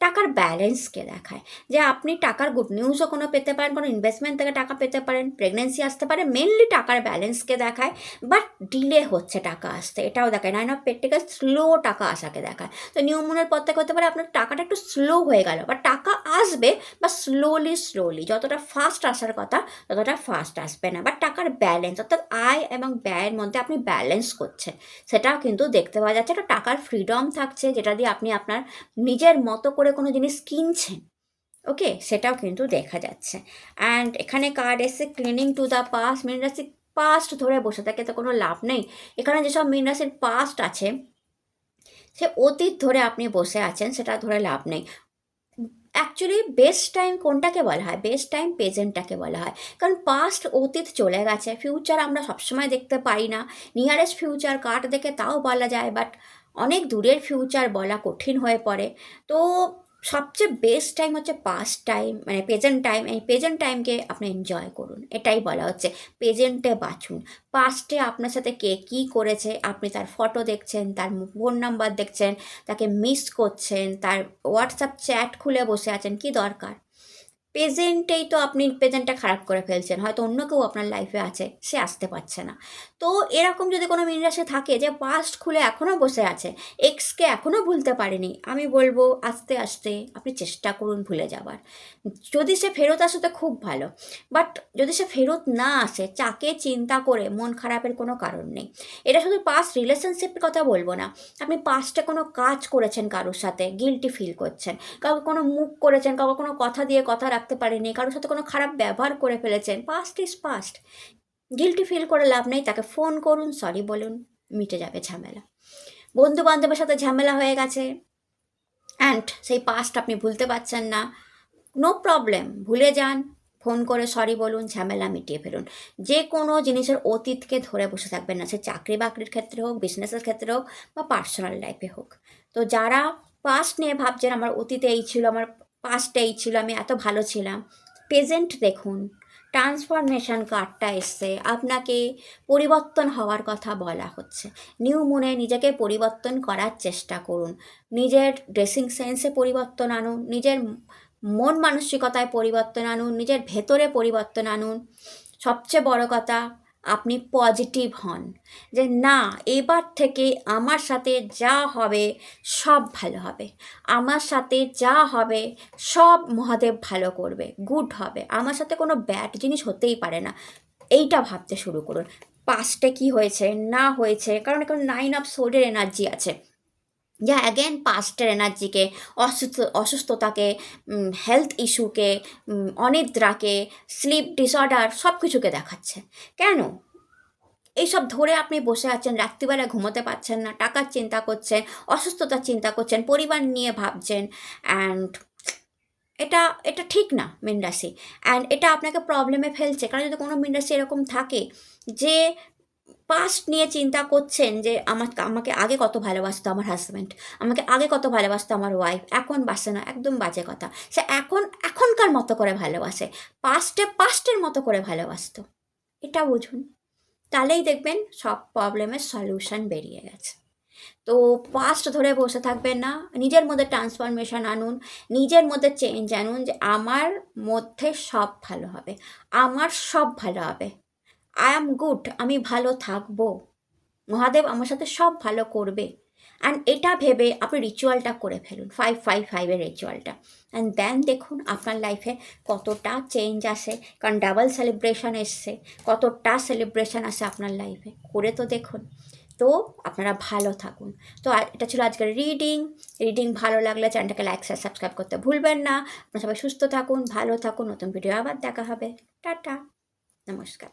টাকার ব্যালেন্সকে দেখায়, যে আপনি টাকার গুড নিউজও কোনো পেতে পারেন, কোনো ইনভেস্টমেন্ট থেকে টাকা পেতে পারেন, প্রেগনেন্সি আসতে পারে, মেনলি টাকার ব্যালেন্সকে দেখায়, বাট ডিলে হচ্ছে টাকা আসতে, এটাও দেখায়। 9 of Pentacles স্লো টাকা আসাকে দেখায়। তো নিউ মুনের পর থেকে হতে পারে আপনার টাকাটা একটু স্লো হয়ে গেল, বা টাকা আসবে বা স্লোলি, যতটা ফাস্ট আসার কথা ততটা ফাস্ট আসবে না, বা টাকার ব্যালেন্স অর্থাৎ আয় এবং ব্যয়ের মধ্যে আপনি ব্যালেন্স করছেন, সেটাও কিন্তু দেখতে পাওয়া যাচ্ছে। একটা টাকার ফ্রিডম থাকছে যেটা দিয়ে আপনি আপনার নিজের মতো করে কোনো জিনিস কিনছেন, ওকে, সেটাও কিন্তু দেখা যাচ্ছে। অ্যান্ড এখানে কার্ড এসে ক্লিনিং টু দ্য পাস্ট। মীন রাশি পাস্ট ধরে বসে থাকে তো কোনো লাভ নেই। এখানে যেসব মীন রাশির পাস্ট আছে, সে অতীত ধরে আপনি বসে আছেন, সেটা ধরে লাভ নেই। অ্যাকচুয়ালি বেস্ট টাইম কোনটাকে বলা হয়? বেস্ট টাইম প্রেজেন্টটাকে বলা হয়, কারণ পাস্ট অতীত চলে গেছে, ফিউচার আমরা সবসময় দেখতে পারি না। নিয়ারেস্ট ফিউচার কার্ড দেখে তাও বলা যায়, বাট অনেক দূরের ফিউচার বলা কঠিন হয়ে পড়ে। তো সবচেয়ে বেস্ট টাইম হচ্ছে পাস্ট টাইম, মানে প্রেজেন্ট টাইম। এই প্রেজেন্ট টাইমকে আপনি এনজয় করুন, এটাই বলা হচ্ছে। প্রেজেন্টে বাঁচুন, পাস্টে আপনার সাথে কে কী করেছে আপনি তার ফটো দেখছেন, তার ফোন নাম্বার দেখছেন, তাকে মিস করছেন, তার হোয়াটসঅ্যাপ চ্যাট খুলে বসে আছেন, কি দরকার? প্রেজেন্টেই তো আপনি প্রেজেন্টটা খারাপ করে ফেলছেন, হয়তো অন্য কেউ আপনার লাইফে আছে, সে আসতে পারছে না। তো এরকম যদি কোনো মীন রাশি থাকে যে পাস্ট খুলে এখনও বসে আছে, এক্সকে এখনও ভুলতে পারেনি, আমি বলবো আস্তে আস্তে আপনি চেষ্টা করুন ভুলে যাবার। যদি সে ফেরত আসে তো খুব ভালো, বাট যদি সে ফেরত না আসে, চাকে চিন্তা করে মন খারাপের কোনো কারণ নেই। এটা শুধু পাস্ট রিলেশনশিপের কথা বলবো না, আপনি পাস্টে কোনো কাজ করেছেন কারোর সাথে, গিল্টি ফিল করছেন, কাউকে কোনো মুখ করেছেন, কাউকে কোনো কথা দিয়ে কথা রাখতে পারেনি, কারোর সাথে কোনো খারাপ ব্যবহার করে ফেলেছেন, past is past, guilty feel করে লাভ নেই, তাকে ফোন করুন, সরি বলুন, মিটে যাবে ঝামেলা। বন্ধু বান্ধবের সাথে ঝামেলা হয়ে গেছে অ্যান্ড সেই পাস্ট আপনি ভুলতে পারছেন না, নো প্রবলেম, ভুলে যান, ফোন করে সরি বলুন, ঝামেলা মিটিয়ে ফেলুন। যে কোনো জিনিসের অতীতকে ধরে বসে থাকবেন না, সে চাকরি বাকরির ক্ষেত্রে হোক, বিজনেসের ক্ষেত্রে হোক, বা পার্সোনাল লাইফে হোক। তো যারা পাস্ট নিয়ে ভাবছেন আমার অতীতে এই ছিল, আমার পাস্টে এই ছিল, আমি এত ভালো ছিলাম, প্রেজেন্ট দেখুন। ট্রান্সফরমেশন কার্ডটা এসছে, আপনাকে পরিবর্তন হওয়ার কথা বলা হচ্ছে। নিউ মুনে নিজেকে পরিবর্তন করার চেষ্টা করুন, নিজের ড্রেসিং সেন্সে পরিবর্তন আনুন, নিজের মন মানসিকতায় পরিবর্তন আনুন, নিজের ভেতরে পরিবর্তন আনুন। সবচেয়ে বড় কথা, আপনি পজিটিভ হন, যে না, এবার থেকে আমার সাথে যা হবে সব ভালো হবে, আমার সাথে যা হবে সব মহাদেব ভালো করবে, গুড হবে, আমার সাথে কোনো ব্যাড জিনিস হতেই পারে না, এইটা ভাবতে শুরু করুন। পাস্টে কি হয়েছে না হয়েছে, কারণ এখন 9 of Swords এনার্জি আছে, যা অ্যাগেন পাস্টের এনার্জিকে, অসুস্থতাকে, হেলথ ইস্যুকে, অনিদ্রাকে, স্লিপ ডিসঅর্ডার সব কিছুকে দেখাচ্ছে। কেন এইসব ধরে আপনি বসে আছেন, রাত্রিবেলা ঘুমোতে পারছেন না, টাকার চিন্তা করছেন, অসুস্থতার চিন্তা করছেন, পরিবার নিয়ে ভাবছেন, অ্যান্ড এটা এটা ঠিক না মীন রাশি, অ্যান্ড এটা আপনাকে প্রবলেমে ফেলছে। কারণ যদি কোনো মীন রাশি এরকম থাকে যে পাস্ট নিয়ে চিন্তা করছেন, যে আমাকে আগে কত ভালোবাসতো আমার হাজব্যান্ড, আমাকে আগে কত ভালোবাসতো আমার ওয়াইফ, এখন বাসে না, একদম বাজে কথা, সে এখনকার মতো করে ভালোবাসে, পাস্টের মতো করে ভালোবাসতো, এটা বুঝুন, তাহলেই দেখবেন সব প্রবলেমের সলিউশন বেরিয়ে গেছে। তো পাস্ট ধরে বসে থাকবেন না, নিজের মধ্যে ট্রান্সফরমেশন আনুন, নিজের মধ্যে চেঞ্জ আনুন যে আমার মধ্যে সব ভালো হবে, আমার সব ভালো হবে, আই অ্যাম গুড, আমি ভালো থাকবো, মহাদেব আমার সাথে সব ভালো করবে। অ্যান্ড এটা ভেবে আপনি রিচুয়ালটা করে ফেলুন, 555-এর রিচুয়ালটা, অ্যান্ড দেন দেখুন আপনার লাইফে কতটা চেঞ্জ আসে। কারণ ডাবল সেলিব্রেশন এসছে, কতটা সেলিব্রেশন আসে আপনার লাইফে, করে তো দেখুন। তো আপনারা ভালো থাকুন। তো এটা ছিল আজকের রিডিং ভালো লাগলে চ্যানেলটাকে লাইক শেয়ার সাবস্ক্রাইব করতে ভুলবেন না। আপনারা সবাই সুস্থ থাকুন, ভালো থাকুন, নতুন ভিডিও আবার দেখা হবে। টাটা, নমস্কার।